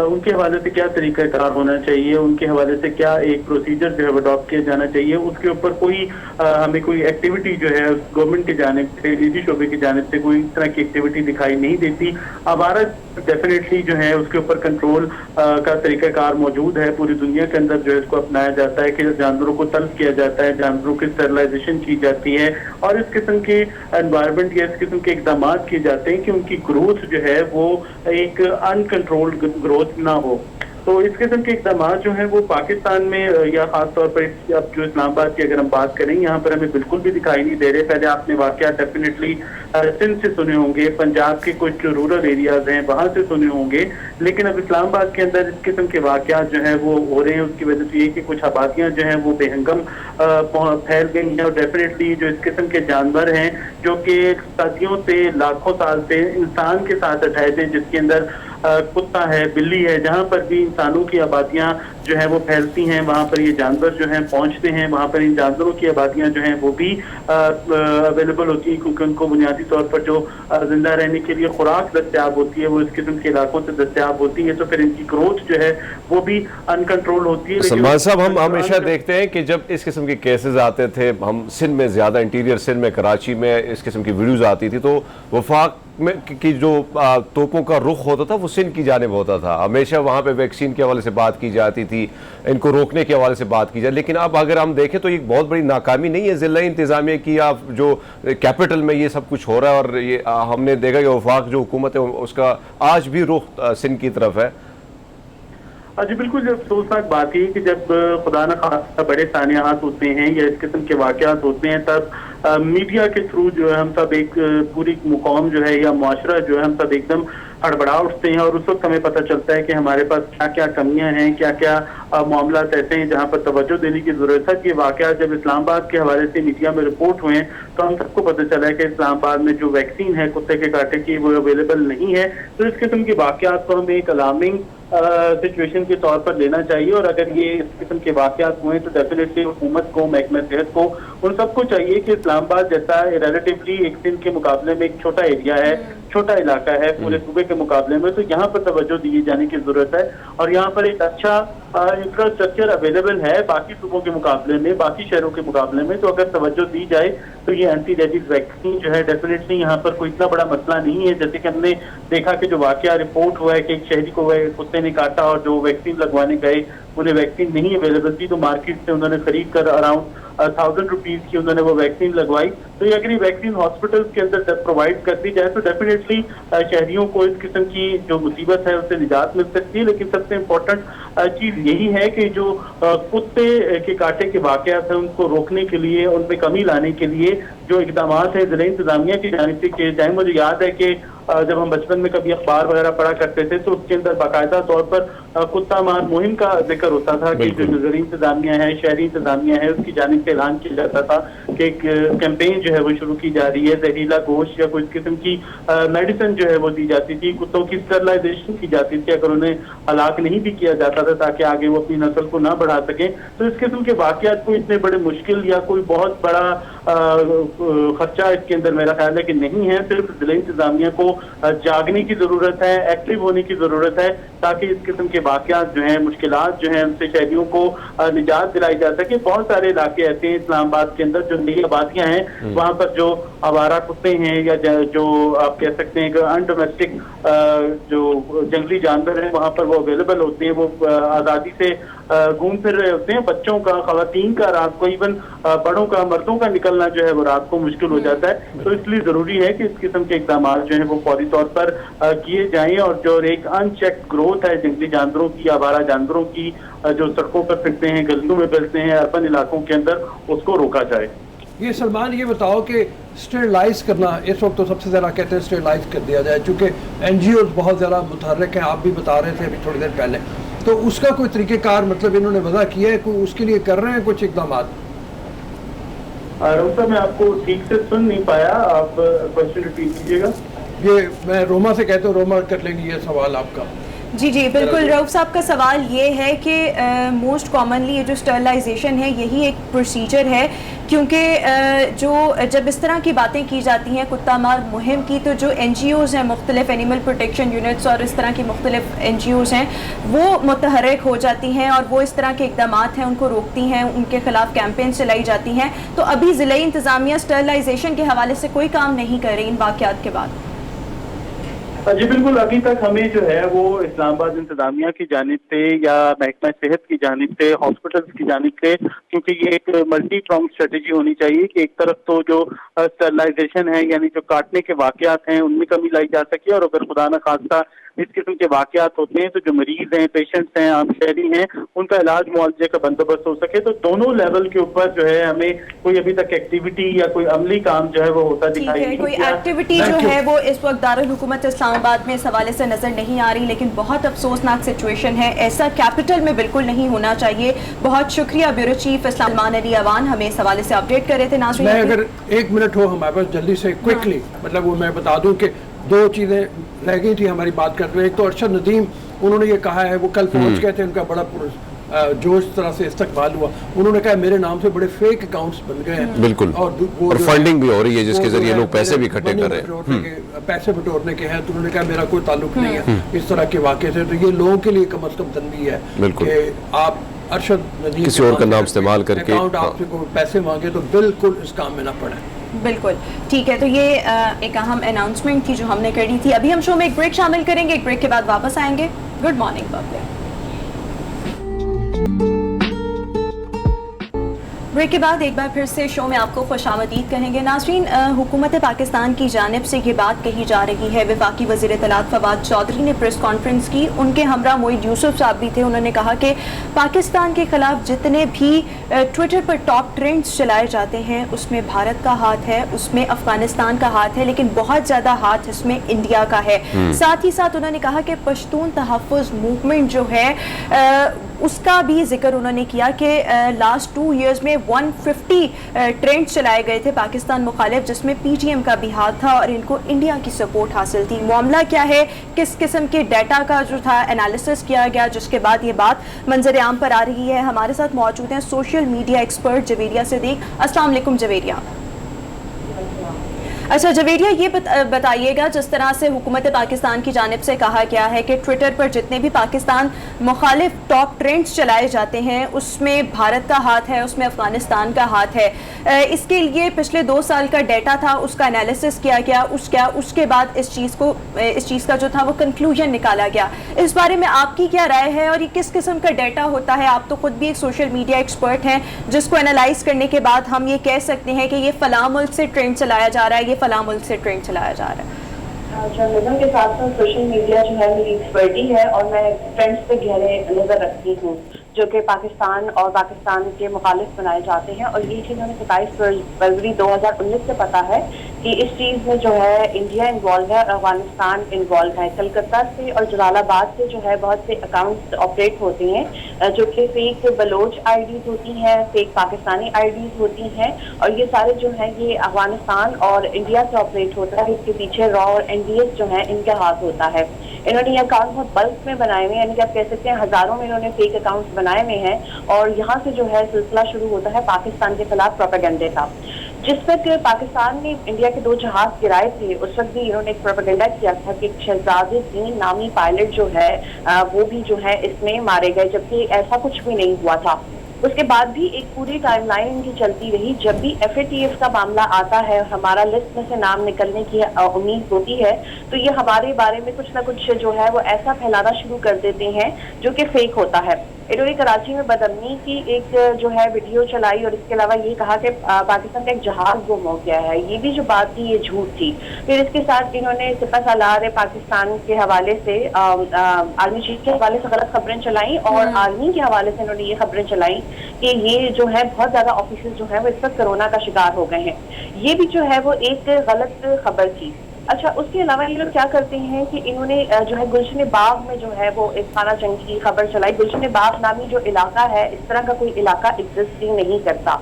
Speaker 4: उनके हवाले से क्या तरीक़ाकार होना चाहिए, उनके हवाले से क्या एक प्रोसीजर जो है वो अडॉप्ट किया जाना चाहिए, उसके ऊपर कोई हमें कोई एक्टिविटी जो है गवर्नमेंट की जानिब से, निजी शोबे की जानिब से कोई इस तरह की एक्टिविटी दिखाई नहीं देती। आवारा डेफिनेटली जो है उसके ऊपर कंट्रोल का तरीक़ाकार मौजूद है। पूरी दुनिया के अंदर जो है इसको अपनाया जाता है कि जानवरों को तल्फ किया जाता है, जानवरों की स्टरलाइजेशन की जाती है, और इस किस्म के کے انوائرمنٹ یا اس قسم کے اقدامات کیے جاتے ہیں کہ ان کی گروتھ جو ہے وہ ایک انکنٹرولڈ گروتھ نہ ہو. تو اس قسم کے اقدامات جو ہیں وہ پاکستان میں یا خاص طور پر اب جو اسلام آباد کی اگر ہم بات کریں یہاں پر ہمیں بالکل بھی دکھائی نہیں دے رہے. پہلے آپ نے واقعات ڈیفینیٹلی سندھ سے سنے ہوں گے, پنجاب کے کچھ رورل ایریاز ہیں وہاں سے سنے ہوں گے, لیکن اب اسلام آباد کے اندر اس قسم کے واقعات جو ہیں وہ ہو رہے ہیں. اس کی وجہ سے یہ کہ کچھ آبادیاں جو ہیں وہ بے ہنگم پھیل گئی ہیں, اور ڈیفینیٹلی جو اس قسم کے جانور ہیں جو کہ صدیوں سے لاکھوں سال سے انسان کے ساتھ اٹھائے ہیں, جس کے اندر کتا ہے, بلی ہے, جہاں پر بھی انسانوں کی آبادیاں جو ہیں وہ پھیلتی ہیں وہاں پر یہ جانور جو ہیں پہنچتے ہیں, وہاں پر ان جانوروں کی آبادیاں جو ہیں وہ بھی اویلیبل ہوتی ہیں, کیونکہ ان کو بنیادی طور پر جو زندہ رہنے کے لیے خوراک دستیاب ہوتی ہے وہ اس قسم کے علاقوں سے دستیاب ہوتی ہے, تو پھر ان کی گروتھ جو ہے وہ بھی انکنٹرول ہوتی ہے.
Speaker 3: سلمان صاحب, ہم ہمیشہ دیکھتے ہیں کہ جب اس قسم کے کیسز آتے تھے, ہم سندھ میں زیادہ انٹیریئر سندھ میں کراچی میں اس قسم کی ویڈیوز آتی تھی, تو وفاق میں کی جو توپوں کا رخ ہوتا تھا وہ سندھ کی جانب ہوتا تھا. ہمیشہ وہاں پہ ویکسین کے حوالے سے بات کی جاتی تھی, ان کو روکنے کے حوالے سے بات کی جائے. لیکن اب اگر ہم دیکھیں تو یہ بہت بڑی ناکامی نہیں ہے ضلع انتظامیہ کی, یا جو کیپٹل میں یہ سب کچھ ہو رہا ہے, اور یہ ہم نے دیکھا کہ وفاق جو حکومت ہے اس کا آج بھی رخ سندھ کی طرف ہے.
Speaker 4: جی بالکل, افسوسناک بات یہ کہ جب خدا نخواستہ بڑے سانحات ہوتے ہیں یا اس قسم کے واقعات ہوتے ہیں, تب میڈیا کے تھرو جو ہے ہم سب ایک پوری قوم جو ہے یا معاشرہ جو ہے ہم سب ایک دم ہڑبڑا اٹھتے ہیں, اور اس وقت ہمیں پتہ چلتا ہے کہ ہمارے پاس کیا کیا کمیاں ہیں, کیا کیا معاملات ایسے ہیں جہاں پر توجہ دینے کی ضرورت ہے. کہ واقعات جب اسلام آباد کے حوالے سے میڈیا میں رپورٹ ہوئے ہیں تو ہم سب کو پتہ چلا ہے کہ اسلام آباد میں جو ویکسین ہے کتے کے کاٹے کی وہ اویلیبل نہیں ہے. تو اس قسم کے واقعات کو ہمیں ایک الارمنگ سچویشن کے طور پر لینا چاہیے, اور اگر یہ اس قسم کے واقعات ہوئے تو ڈیفینیٹلی حکومت کو, محکمہ صحت کو, ان سب کو چاہیے کہ اسلام آباد جیسا ریلیٹیولی ایک سندھ کے مقابلے میں ایک چھوٹا ایریا ہے, چھوٹا علاقہ ہے پورے صوبے کے مقابلے میں, تو یہاں پر توجہ دی جانے کی ضرورت ہے. اور یہاں پر ایک اچھا انفراسٹرکچر اویلیبل ہے باقی صوبوں کے مقابلے میں, باقی شہروں کے مقابلے میں, تو اگر توجہ دی جائے تو یہ اینٹی ریبیز ویکسین جو ہے ڈیفینیٹلی یہاں پر کوئی اتنا بڑا مسئلہ نہیں ہے. جیسے کہ ہم نے دیکھا کہ جو واقعہ رپورٹ ہوا ہے کہ ایک شہری کو کتے نے کاٹا اور جو ویکسین لگوانے گئے انہیں ویکسین نہیں اویلیبل تھی, تو مارکیٹ سے انہوں نے خرید کر اراؤنڈ 1000 روپیز کی انہوں نے وہ ویکسین لگوائی. تو یہ اگر یہ ویکسین ہاسپٹل کے اندر پرووائڈ کر دی جائے تو ڈیفینیٹلی شہریوں کو اس قسم کی جو مصیبت ہے اس سے نجات مل سکتی ہے. لیکن سب سے امپورٹنٹ چیز یہی ہے کہ جو کتے کے کاٹے کے واقعات ہیں ان کو روکنے کے لیے, ان میں کمی لانے کے لیے جو اقدامات ہیں ضلع انتظامیہ کی جانب سے کیے جائیں. مجھے یاد ہے کہ جب ہم بچپن میں کبھی اخبار وغیرہ پڑھا کرتے تھے تو اس کے اندر باقاعدہ طور پر کتا مار مہم کا ذکر ہوتا تھا کہ جو ضلعی انتظامیہ ہے, شہری انتظامیہ ہے, اس کی جانب سے اعلان کیا جاتا تھا کہ ایک کیمپین جو ہے وہ شروع کی جا رہی ہے, زہریلا گوشت یا کوئی قسم کی میڈیسن جو ہے وہ دی جاتی تھی, کتوں کی اسٹرلائزیشن کی جاتی تھی اگر انہیں ہلاک نہیں بھی کیا جاتا تھا تاکہ آگے وہ اپنی نسل کو نہ بڑھا سکیں. تو اس قسم کے واقعات کو اتنے بڑے مشکل یا کوئی بہت بڑا خرچہ اس کے اندر میرا خیال ہے کہ نہیں ہے. صرف ضلع انتظامیہ کو جاگنے کی ضرورت ہے, ایکٹیو ہونے کی ضرورت ہے, تاکہ اس قسم کے واقعات جو ہیں, مشکلات جو ہیں, ان سے شہریوں کو نجات دلائی جا سکے. بہت سارے علاقے ایسے ہیں اسلام آباد کے اندر جو نئی آبادیاں ہیں وہاں پر جو آوارہ کتے ہیں یا جو آپ کہہ سکتے ہیں کہ ان ڈومیسٹک جو جنگلی جانور ہیں وہاں پر وہ اویلیبل ہوتے ہیں, وہ آزادی سے گھوم پھر رہے ہوتے ہیں. بچوں کا, خواتین کا, رات کو ایون بڑوں کا, مردوں کا نکلنا جو ہے وہ رات کو مشکل ہو جاتا ہے. تو اس لیے ضروری ہے کہ اس قسم کے اقدامات جو ہیں وہ فوری طور پر کیے جائیں, اور جو ایک ان چیک گروتھ ہے جنگلی جانوروں کی, آوارہ جانوروں کی جو سڑکوں پر پھرتے ہیں, گلیوں میں پھرتے ہیں, اربن علاقوں کے اندر, اس کو روکا جائے.
Speaker 2: یہ سلمان یہ بتاؤ کہ اسٹیرلائز کرنا اس وقت تو سب سے زیادہ کہتے ہیں اسٹیرلائز کر دیا جائے, چونکہ این جی اوز بہت زیادہ متحرک ہیں, آپ بھی بتا رہے تھے ابھی تھوڑی دیر پہلے, تو اس کا کوئی طریقہ کار مطلب انہوں نے وضع کیا ہے, کوئی اس کے لیے کر رہے ہیں کچھ اقدامات؟
Speaker 4: روما میں آپ کو ٹھیک سے سن نہیں پایا, آپ کوشچن ریپیٹ کیجیے گا.
Speaker 2: یہ میں روما سے کہتا ہوں, روما کر لیں گے یہ سوال آپ کا.
Speaker 1: جی جی بالکل, رؤف صاحب کا سوال یہ ہے کہ موسٹ کامنلی یہ جو اسٹرلائزیشن ہے یہی ایک پروسیجر ہے, کیونکہ جو جب اس طرح کی باتیں کی جاتی ہیں کتا مار مہم کی, تو جو این جی اوز ہیں, مختلف اینیمل پروٹیکشن یونٹس اور اس طرح کی مختلف این جی اوز ہیں, وہ متحرک ہو جاتی ہیں اور وہ اس طرح کے اقدامات ہیں ان کو روکتی ہیں, ان کے خلاف کیمپین چلائی جاتی ہیں. تو ابھی ضلعی انتظامیہ اسٹرلائزیشن کے حوالے سے کوئی کام نہیں کر رہی ان واقعات کے بعد.
Speaker 4: जी बिल्कुल, अभी तक हमें जो है वो इस्लामाबाद इंतजामिया की जानिब से या महकमा सेहत की जानिब से, हॉस्पिटल्स की जानिब से, क्योंकि ये एक मल्टी प्रॉन्ग स्ट्रेटेजी होनी चाहिए कि एक तरफ तो जो स्टरलाइजेशन है यानी जो काटने के वाकयात हैं उनमें कमी लाई जा सके, और अगर खुदा न खास्ता इस किस्म के वाकयात होते हैं तो जो मरीज हैं, पेशेंट्स हैं, आम शहरी हैं, उनका इलाज मुआवजे का बंदोबस्त हो सके। तो दोनों लेवल के ऊपर जो है हमें कोई अभी तक एक्टिविटी या कोई अमली काम जो है वो होता दिखाई नहीं
Speaker 1: कोई
Speaker 4: दिया।
Speaker 1: एक्टिविटी जो है वो इस वक्त दारुल हुकूमत इस्लामाबाद में इस हवाले से नजर नहीं आ रही, लेकिन बहुत अफसोसनाक सिचुएशन है। ऐसा कैपिटल में बिल्कुल नहीं होना चाहिए। बहुत शुक्रिया ब्यूरो चीफ सलमान अली अवान, हमें इस हवाले से अपडेट कर रहे थे। नाज़रीन,
Speaker 2: मैं अगर 1 मिनट हो हमारे पास जल्दी से क्विकली, मतलब वो मैं बता दूं कि 2 चीज़ें रह गई थी हमारी बात करते हुए। एक तो अरशद नदीम, उन्होंने ये कहा है, वो कल पहुंच गए थे, उनका बड़ा जोश तरह से इस्तकबाल हुआ। उन्होंने कहा मेरे नाम से बड़े फेक अकाउंट्स बन गए हैं,
Speaker 3: बिल्कुल, और फंडिंग भी हो रही है जिसके जरिए लोग पैसे भी इकट्ठे कर रहे हैं,
Speaker 2: पैसे बटोरने के हैं। तो उन्होंने कहा मेरा कोई ताल्लुक नहीं है इस तरह के वाक़े से। तो ये लोगों के लिए कम अज़ कम तनबीह है कि आप अरशद नदीम
Speaker 3: किसी और का नाम इस्तेमाल करके
Speaker 2: अकाउंट आपसे कोई पैसे मांगे तो बिल्कुल इस काम में ना पड़े।
Speaker 1: बिल्कुल ठीक है। तो ये एक अहम अनाउंसमेंट थी जो हमने करी थी। अभी हम शो में एक ब्रेक शामिल करेंगे, एक ब्रेक के बाद वापस आएंगे। Good morning public. ब्रेक के बाद एक बार फिर से शो में आपको खुशामदीद कहेंगे। नाज़रीन, हुकूमत पाकिस्तान की जानिब से ये बात कही जा रही है, वफाकी वज़ीर इत्तलात फवाद चौधरी ने प्रेस कॉन्फ्रेंस की, उनके हमरा मोईद यूसुफ साहब भी थे। उन्होंने कहा कि पाकिस्तान के खिलाफ जितने भी ट्विटर पर टॉप ट्रेंड्स चलाए जाते हैं उसमें भारत का हाथ है, उसमें अफगानिस्तान का हाथ है, लेकिन बहुत ज़्यादा हाथ इसमें इंडिया का है। साथ ही साथ उन्होंने कहा कि पश्तून तहफ़्फ़ुज़ मूवमेंट जो है उसका भी जिक्र उन्होंने किया कि लास्ट 2 इयर्स में 150 ट्रेंड्स चलाए गए थे पाकिस्तान मुखालिफ, जिसमें PTM का भी हाथ था और इनको इंडिया की सपोर्ट हासिल थी। मामला क्या है, किस किस्म के डाटा का जो था एनालिसिस किया गया, जिसके बाद ये बात मंजर आम पर आ रही है। हमारे साथ मौजूद हैं social media expert Javeria Siddique. अस्सलाम वालेकुम जवेरिया। अच्छा जवेरिया, ये बताइएगा, जिस तरह से हुकूमत पाकिस्तान की जानिब से कहा गया है कि ट्विटर पर जितने भी पाकिस्तान मुखालिफ टॉप ट्रेंड्स चलाए जाते हैं उसमें भारत का हाथ है, उसमें अफगानिस्तान का हाथ है। इसके लिए पिछले 2 साल का डाटा था, उसका एनालिसिस किया गया, उसके बाद इस चीज़ का जो था वो कंक्लूजन निकाला गया। इस बारे में आपकी क्या राय है और ये किस किस्म का डाटा होता है? आप तो खुद भी एक सोशल मीडिया एक्सपर्ट हैं, जिसको एनालाइज करने के बाद हम ये कह सकते हैं कि ये फलां मुल्क से ट्रेंड चलाया जा रहा है, फलां मुल्क से ट्रेंड चलाया जा रहा है।
Speaker 5: जर्नलिज्म के साथ साथ सोशल मीडिया जो है मेरी एक्सपर्टी है और मैं ट्रेंड्स पे गहरे नजर रखती हूँ जो कि पाकिस्तान और पाकिस्तान के मुखालिफ बनाए जाते हैं। और ये चीज़ हमें 27 फरवरी 2019 से पता है कि इस चीज़ में जो है इंडिया इन्वॉल्व है और अफगानिस्तान इन्वॉल्व है। कलकत्ता से और जलालाबाद से जो है बहुत से अकाउंट्स ऑपरेट होते हैं जो कि फेक बलोच आईडीज होती हैं, फेक पाकिस्तानी आईडीज होती हैं, और ये सारे जो है ये अफगानिस्तान और इंडिया से ऑपरेट होता है। इसके पीछे रॉ और NDS जो है इनका हाथ होता है। इन्होंने ये अकाउंट बहुत बल्क में बनाए हुए हैं, यानी कि आप कह सकते हैं हज़ारों में इन्होंने फेक अकाउंट्स बनाए हुए हैं। और यहाँ से जो है सिलसिला शुरू होता है पाकिस्तान के खिलाफ प्रोपेगेंडे का। जिस वक्त पाकिस्तान ने इंडिया के 2 जहाज गिराए थे उस वक्त भी इन्होंने एक प्रोपेगेंडा किया था कि शहजादुद्दीन नामी पायलट जो है वो भी जो है इसमें मारे गए, जबकि ऐसा कुछ भी नहीं हुआ था। उसके बाद भी एक पूरी टाइमलाइन इनकी चलती रही। जब भी FATF का मामला आता है, हमारा लिस्ट में से नाम निकलने की उम्मीद होती है, तो ये हमारे बारे में कुछ ना कुछ जो है वो ऐसा फैलाना शुरू कर देते हैं जो कि फेक होता है। इन्होंने कराची में बदअमनी की एक जो है वीडियो चलाई और इसके अलावा ये कहा कि पाकिस्तान का एक जहाज गुम हो गया है। ये भी जो बात थी ये झूठ थी। फिर इसके साथ इन्होंने सिपह सालार पाकिस्तान के हवाले से आर्मी चीफ के हवाले से गलत खबरें चलाई और आर्मी के हवाले से इन्होंने ये खबरें चलाई कि ये जो है बहुत ज्यादा ऑफिसर्स जो है वो इस वक्त कोरोना का शिकार हो गए हैं। ये भी जो है वो एक गलत खबर थी। अच्छा, उसके अलावा ये लोग क्या करते हैं कि इन्होंने जो है गुलशन बाग में जो है वो एक खाना जंग की खबर चलाई। गुलशन बाग नामी जो इलाका है, इस तरह का कोई इलाका एग्जिस्ट ही नहीं करता।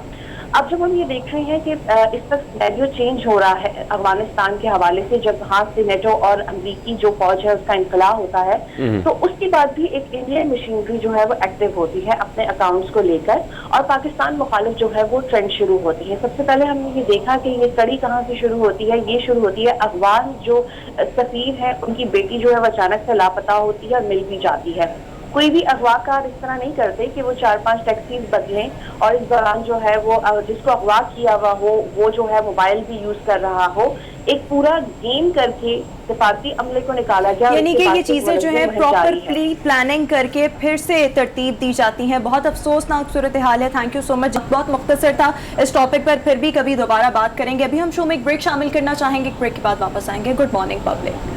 Speaker 5: अब जब हम ये देख रहे हैं कि इस वक्त सिनेरियो चेंज हो रहा है अफगानिस्तान के हवाले से, जब वहाँ से नेटो और अमरीकी जो फौज है उसका इनकला होता है, तो उसके बाद भी एक इंडियन मशीनरी जो है वो एक्टिव होती है अपने अकाउंट्स को लेकर और पाकिस्तान मुखालिफ जो है वो ट्रेंड शुरू होती है। सबसे पहले हमने ये देखा कि ये कड़ी कहाँ से शुरू होती है। ये शुरू होती है अफगान जो सफीर है उनकी बेटी जो है वो अचानक से लापता होती है और मिल भी जाती है। कोई भी अगवाकार इस तरह नहीं करते कि वो 4-5 टैक्सीज बदलें और इस दौरान जो है वो जिसको अगवा किया हुआ हो वो जो है मोबाइल भी यूज कर रहा हो। ایک پورا گیم کر کے سفارتی عملے کو نکالا گیا.
Speaker 1: یعنی کہ یہ چیزیں جو ہے پراپرلی پلاننگ کر کے پھر سے ترتیب دی جاتی ہیں. بہت افسوسناک صورتحال ہے. تھینک یو سو مچ. بہت مختصر تھا اس ٹاپک پر, پھر بھی کبھی دوبارہ بات کریں گے. ابھی ہم شو میں ایک بریک شامل کرنا چاہیں گے, بریک کے بعد واپس آئیں گے. Good morning public.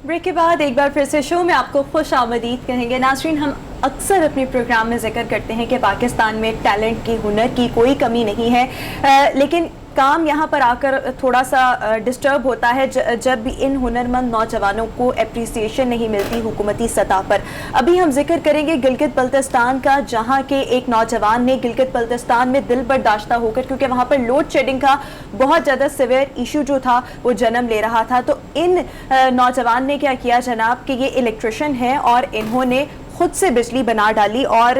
Speaker 1: بریک کے بعد ایک بار پھر سے شو میں آپ کو خوش آمدید کہیں گے. ناظرین, ہم اکثر اپنے پروگرام میں ذکر کرتے ہیں کہ پاکستان میں ٹیلنٹ کی, ہنر کی کوئی کمی نہیں ہے, لیکن کام یہاں پر آ کر تھوڑا سا ڈسٹرب ہوتا ہے جب ان ہنرمند نوجوانوں کو اپریسیشن نہیں ملتی حکومتی سطح پر. ابھی ہم ذکر کریں گے گلگت بلتستان کا, جہاں کے ایک نوجوان نے گلگت بلتستان میں دل برداشتہ ہو کر, کیونکہ وہاں پر لوڈ شیڈنگ کا بہت زیادہ سیویئر ایشو جو تھا وہ جنم لے رہا تھا. تو ان نوجوان نے کیا کیا جناب کہ یہ الیکٹریشین ہے اور انہوں نے خود سے بجلی بنا ڈالی اور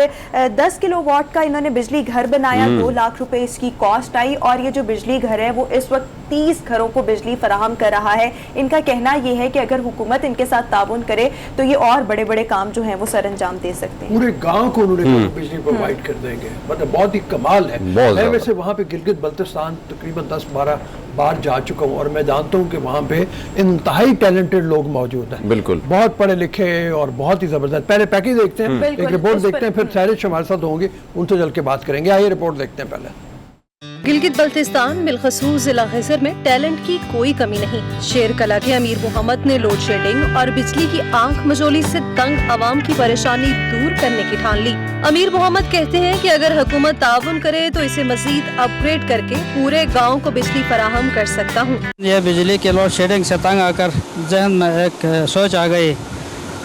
Speaker 1: 10 کلو واٹ کا انہوں نے بجلی گھر بنایا. 2 لاکھ روپے اس کی کاسٹ آئی اور یہ جو بجلی گھر ہے وہ اس وقت 30 گھروں کو بجلی فراہم کر رہا ہے. ان کا کہنا یہ ہے کہ اگر حکومت ان کے ساتھ تعاون کرے تو یہ اور بڑے بڑے کام جو ہیں وہ سر انجام دے سکتے ہیں.
Speaker 2: پورے گاؤں کو انہوں نے بجلی پرووائڈ کر دیں گے. مطلب بہت ہی کمال ہے. میں ویسے وہاں پہ گلگت بلتستان تقریباً 10-12 بار جا چکا ہوں اور میں جانتا ہوں کہ وہاں پہ انتہائی ٹیلنٹڈ لوگ موجود ہیں.
Speaker 3: بالکل,
Speaker 2: بہت پڑھے لکھے اور بہت ہی زبردست. پہلے پیکیج دیکھتے ہیں, ایک رپورٹ دیکھتے ہیں, پھر سیرش ہمارے ساتھ ہوں گے, ان سے چل کے بات کریں گے. آئیے رپورٹ دیکھتے ہیں. پہلے
Speaker 6: گلگت بلتستان بالخصوص ضلع خزر میں ٹیلنٹ کی کوئی کمی نہیں. شیر کلا کے امیر محمد نے لوڈ شیڈنگ اور بجلی کی آنکھ مجولی سے تنگ عوام کی پریشانی دور کرنے کی ٹھان لی. امیر محمد کہتے ہیں کہ اگر حکومت تعاون کرے تو اسے مزید اپ گریڈ کر کے پورے گاؤں کو بجلی فراہم کر سکتا ہوں.
Speaker 7: یہ بجلی کے لوڈ شیڈنگ سے تنگ آ کر ذہن میں ایک سوچ آ گئی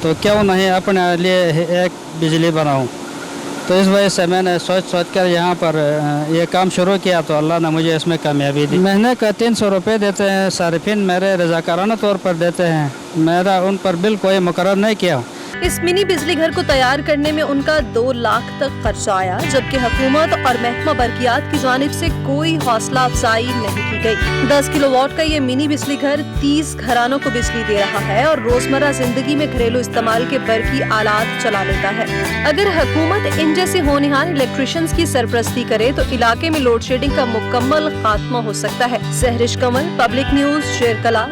Speaker 7: تو کیوں نہیں اپنے لیے ایک بجلی بناؤں. تو اس وجہ سے میں نے سوچ کر یہاں پر یہ کام شروع کیا تو اللہ نے مجھے اس میں کامیابی دی. مہینے کا 300 روپے دیتے ہیں صارفین, میرے رضاکارانہ طور پر دیتے ہیں. میرا ان پر بل کوئی مقرر نہیں کیا.
Speaker 6: اس منی بجلی گھر کو تیار کرنے میں ان کا 2 لاکھ تک خرچہ آیا, جبکہ حکومت اور محکمہ برقیات کی جانب سے کوئی حوصلہ افزائی نہیں کی گئی. 10 کلو واٹ کا یہ منی بجلی گھر 30 گھرانوں کو بجلی دے رہا ہے اور روزمرہ زندگی میں گھریلو استعمال کے برقی آلات چلا لیتا ہے. اگر حکومت ان جیسے ہونہار الیکٹریشنز کی سرپرستی کرے تو علاقے میں لوڈ شیڈنگ کا مکمل خاتمہ ہو سکتا ہے. سہرش کمل, پبلک نیوز, شیر کلا.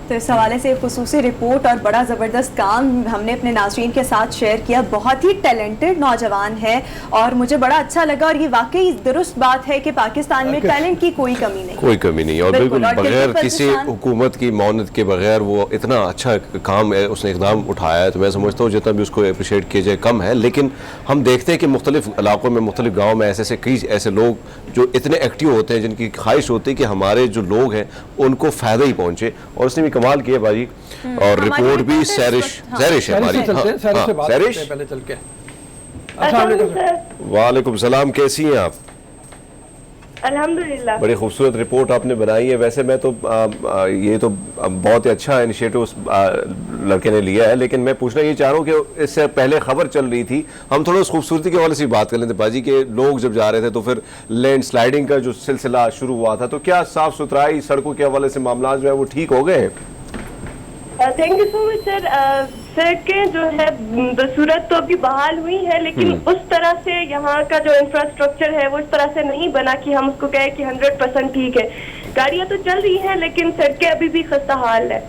Speaker 1: تو اس حوالے سے خصوصی رپورٹ اور بڑا زبردست کام ہم نے اپنے ناظرین کے ساتھ شیئر کیا. بہت ہی ٹیلنٹڈ نوجوان ہے اور مجھے بڑا اچھا لگا اور یہ واقعی درست بات ہے کہ پاکستان میں ٹیلنٹ کی کوئی کمی نہیں.
Speaker 3: کوئی کمی نہیں, اور بالکل بغیر کسی حکومت کی معاونت کے بغیر وہ اتنا اچھا کام ہے, اس نے اقدام اٹھایا ہے. تو میں سمجھتا ہوں جتنا بھی اس کو اپریشیٹ کیا جائے کم ہے. لیکن ہم دیکھتے ہیں کہ مختلف علاقوں میں, مختلف گاؤں میں کئی ایسے لوگ جو اتنے ایکٹیو ہوتے ہیں, جن کی خواہش ہوتی ہے کہ ہمارے جو لوگ ہیں ان کو فائدہ ہی پہنچے, اور اس نے بھی کمال کیا باجی. اور رپورٹ بھی سیرش ہے ہماری. سیرش, وعلیکم السلام, کیسی ہیں آپ؟
Speaker 5: الحمدللہ.
Speaker 3: بڑی خوبصورت رپورٹ آپ نے بنائی ہے. ویسے میں تو یہ تو بہت ہی اچھا انیشیٹو اس لڑکے نے لیا ہے, لیکن میں پوچھنا یہ چاہ رہا ہوں کہ اس سے پہلے خبر چل رہی تھی, ہم تھوڑا اس خوبصورتی کے حوالے سے بات کر لیتے باجی, کہ لوگ جب جا رہے تھے تو پھر لینڈ سلائڈنگ کا جو سلسلہ شروع ہوا تھا, تو کیا صاف ستھرائی سڑکوں کے حوالے سے معاملات جو ہے وہ ٹھیک ہو گئے ہیں؟
Speaker 5: تھینک یو سو مچ سر. سڑکیں جو ہے بصورت تو ابھی بحال ہوئی ہے, لیکن اس طرح سے یہاں کا جو انفراسٹرکچر ہے وہ اس طرح سے نہیں بنا کہ ہم اس کو کہیں کہ 100% ٹھیک ہے. گاڑیاں تو چل رہی ہیں لیکن سڑکیں ابھی بھی خستہ حال ہے.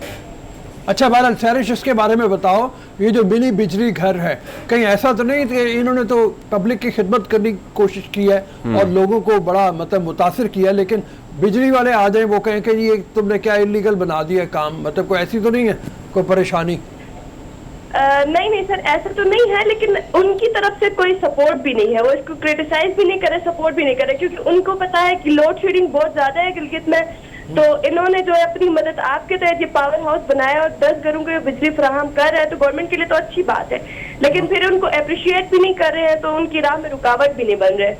Speaker 2: اچھا بہرحال سیرش, اس کے بارے میں بتاؤ, یہ جو منی بجلی گھر ہے کہیں ایسا تو نہیں کہ انہوں نے تو پبلک کی خدمت کرنے کی کوشش کی ہے اور لوگوں کو بڑا مطلب متاثر کیا, لیکن بجلی والے آ جائیں وہ کہیں کہ یہ تم نے کیا انلیگل بنا دیا کام, مطلب کوئی ایسی تو نہیں ہے کوئی پریشانی؟
Speaker 5: نہیں سر, ایسا تو نہیں ہے, لیکن ان کی طرف سے کوئی سپورٹ بھی نہیں ہے. وہ اس کو کریٹیسائز بھی نہیں کرے, سپورٹ بھی نہیں کرے, کیونکہ ان کو پتا ہے کہ لوڈ شیڈنگ بہت زیادہ ہے گلگت میں. تو انہوں نے جو ہے اپنی مدد آپ کے تحت یہ پاور ہاؤس بنایا اور 10 گھروں کو بجلی فراہم کر رہا ہے, تو گورنمنٹ کے لیے تو اچھی بات ہے, لیکن پھر ان کو اپریشیٹ بھی نہیں کر رہے ہیں تو ان کی راہ میں رکاوٹ بھی نہیں بن رہے.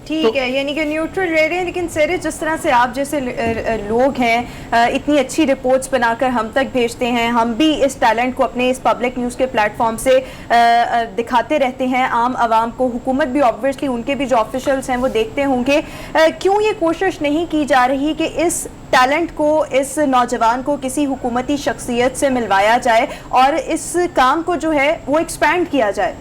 Speaker 1: ٹھیک ہے, یعنی کہ نیوٹرل رہ رہے ہیں. لیکن سیرش, جس طرح سے آپ جیسے لوگ ہیں اتنی اچھی رپورٹس بنا کر ہم تک بھیجتے ہیں, ہم بھی اس ٹیلنٹ کو اپنے اس پبلک نیوز کے پلیٹ فارم سے دکھاتے رہتے ہیں عام عوام کو. حکومت بھی آبویسلی, ان کے بھی جو آفیشلز ہیں وہ دیکھتے ہوں گے. کیوں یہ کوشش نہیں کی جا رہی کہ اس ٹیلنٹ کو, اس نوجوان کو کسی حکومتی شخصیت سے ملوایا جائے اور اس کام کو جو ہے وہ ایکسپینڈ کیا جائے؟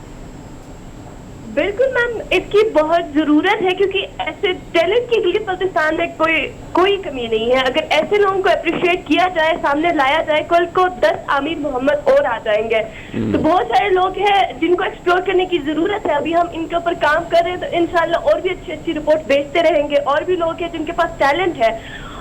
Speaker 5: بالکل میم، اس کی بہت ضرورت ہے کیونکہ ایسے ٹیلنٹ کی گلگت بلتستان میں کوئی کمی نہیں ہے. اگر ایسے لوگوں کو اپریشیٹ کیا جائے، سامنے لایا جائے، کل کو 10 عامر محمد اور آ جائیں گے. تو بہت سارے لوگ ہیں جن کو ایکسپلور کرنے کی ضرورت ہے. ابھی ہم ان کے اوپر کام کر رہے ہیں، تو انشاءاللہ اور بھی اچھی رپورٹ بھیجتے رہیں گے. اور بھی لوگ ہیں جن کے پاس ٹیلنٹ ہے.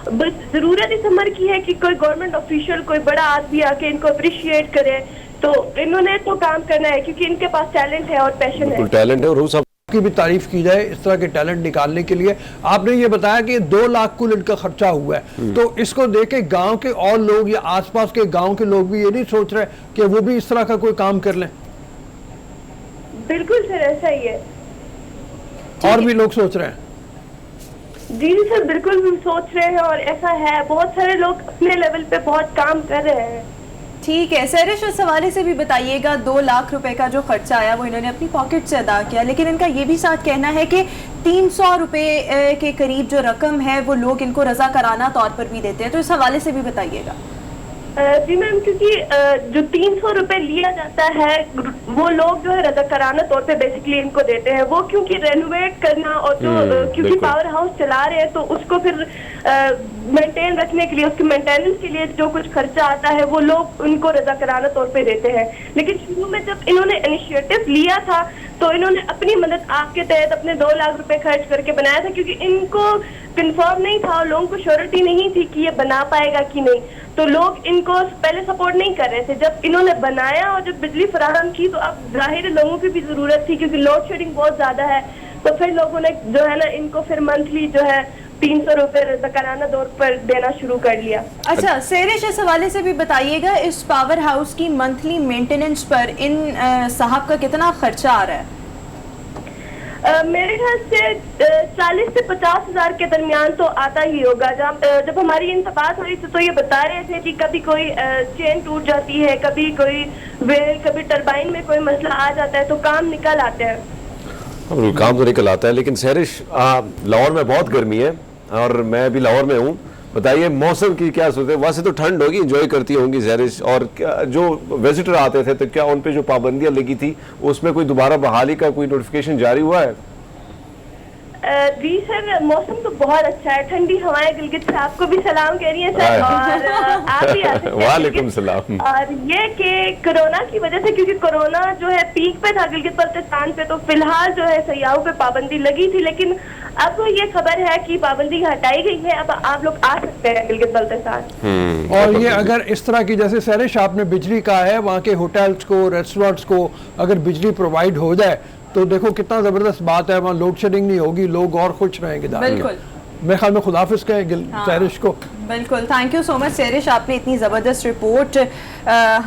Speaker 5: بس ضرورت اس عمر کی ہے کہ کوئی گورنمنٹ آفیشیل، کوئی بڑا آدمی آ کے ان کو اپریشیٹ کرے. تو انہوں نے تو کام کرنا ہے کیونکہ ان کے پاس ٹیلنٹ ہے اور پیشن ہے.
Speaker 3: ٹیلنٹ ہے. اور وہ سب
Speaker 2: کی بھی تعریف کی جائے اس طرح کے ٹیلنٹ نکالنے کے لیے. آپ نے یہ بتایا کہ 2 لاکھ کل ان کا خرچہ ہوا ہے، تو اس کو دیکھ کے گاؤں کے اور لوگ یا آس پاس کے گاؤں کے لوگ بھی یہ نہیں سوچ رہے کہ وہ بھی اس طرح کا کوئی کام کر لیں؟
Speaker 5: بالکل سر، ایسا ہی ہے.
Speaker 2: اور بھی لوگ سوچ رہے ہیں؟
Speaker 5: جی سر، بالکل بھی سوچ رہے ہیں اور ایسا ہے. بہت سارے لوگ اپنے لیول پہ بہت کام کر رہے ہیں.
Speaker 1: ٹھیک ہے سیرش، اس حوالے سے بھی بتائیے گا. 2 لاکھ روپے کا جو خرچہ آیا وہ انہوں نے اپنی پاکٹ سے ادا کیا، لیکن ان کا یہ بھی ساتھ کہنا ہے کہ 300 روپے کے قریب جو رقم ہے وہ لوگ ان کو رضاکارانہ طور پر بھی دیتے ہیں. تو اس حوالے سے بھی بتائیے گا.
Speaker 5: جی میم، کیونکہ جو 300 روپے لیا جاتا ہے وہ لوگ جو ہے رضاکارانہ طور پہ بیسکلی ان کو دیتے ہیں. وہ کیونکہ رینوویٹ کرنا اور جو کیونکہ پاور ہاؤس چلا رہے ہیں تو اس کو پھر مینٹین رکھنے کے لیے، اس کی مینٹیننس کے لیے جو کچھ خرچہ آتا ہے وہ لوگ ان کو رضاکارانہ طور پہ دیتے ہیں. لیکن شروع میں جب انہوں نے انیشیٹو لیا تھا تو انہوں نے اپنی مدد آپ کے تحت اپنے 2 لاکھ روپے خرچ کر کے بنایا تھا، کیونکہ ان کو کنفرم نہیں تھا اور لوگوں کو شیورٹی نہیں تھی کہ یہ بنا پائے گا کہ نہیں. تو لوگ ان کو پہلے سپورٹ نہیں کر رہے تھے. جب انہوں نے بنایا اور جب بجلی فراہم کی تو اب ظاہر لوگوں کی بھی ضرورت تھی کیونکہ لوڈ شیڈنگ بہت زیادہ ہے. تو پھر لوگوں نے جو ہے نا ان کو پھر منتھلی جو ہے 300 روپے رضاکارانہ طور پر دینا شروع کر لیا.
Speaker 1: اچھا سیرش، اس حوالے سے بھی بتائیے گا اس پاور ہاؤس کی منتھلی مینٹیننس پر ان صاحب کا کتنا خرچہ آ رہا ہے؟
Speaker 5: میرے خیال سے 40 سے 50 ہزار کے درمیان تو آتا ہی ہوگا. جب ہماری ان سے بات ہو رہی تھی تو یہ بتا رہے تھے کہ کبھی کوئی چین ٹوٹ جاتی ہے، کبھی کوئی ویل، کبھی ٹربائن میں کوئی مسئلہ آ جاتا ہے تو کام نکل آتے ہیں.
Speaker 3: کام تو نکل آتا ہے. لیکن سہرش، لاہور میں بہت گرمی ہے اور میں بھی لاہور میں ہوں. بتائیے موسم کی کیا صورت ہے؟ وہاں سے تو ٹھنڈ ہوگی، انجوائے کرتی ہوں گی سہرش. اور جو وزٹر آتے تھے تو کیا ان پہ جو پابندیاں لگی تھی اس میں کوئی دوبارہ بحالی کا کوئی نوٹیفیکیشن جاری ہوا ہے؟
Speaker 5: جی سر، موسم تو بہت اچھا ہے. ٹھنڈی ہوائیں گلگت سے آپ کو بھی سلام کہہ رہی ہیں سر، اور آپ بھی آ سکتے ہیں.
Speaker 3: وعلیکم السلام.
Speaker 5: اور یہ کہ کورونا کی وجہ سے، کیونکہ کورونا جو ہے پیک پہ تھا گلگت بلتستان پہ، تو فی الحال جو ہے سیاحوں پہ پابندی لگی تھی. لیکن اب یہ خبر ہے کہ پابندی ہٹائی گئی ہے، اب آپ لوگ آ سکتے ہیں گلگت بلتستان.
Speaker 2: اور یہ اگر اس طرح کی جیسے سہرش آپ نے بجلی کا ہے، وہاں کے ہوٹلز کو، ریسٹورینٹس کو اگر بجلی پرووائڈ ہو جائے تو دیکھو کتنا زبردست بات ہے. وہاں لوڈ شیڈنگ نہیں ہوگی، لوگ اور خوش رہیں گے.
Speaker 1: بالکل.
Speaker 2: میرے خیال میں خداحافظ کہیں سہرش کو.
Speaker 1: بالکل، تھینک یو سو مچ سیرش. آپ نے اتنی زبردست رپورٹ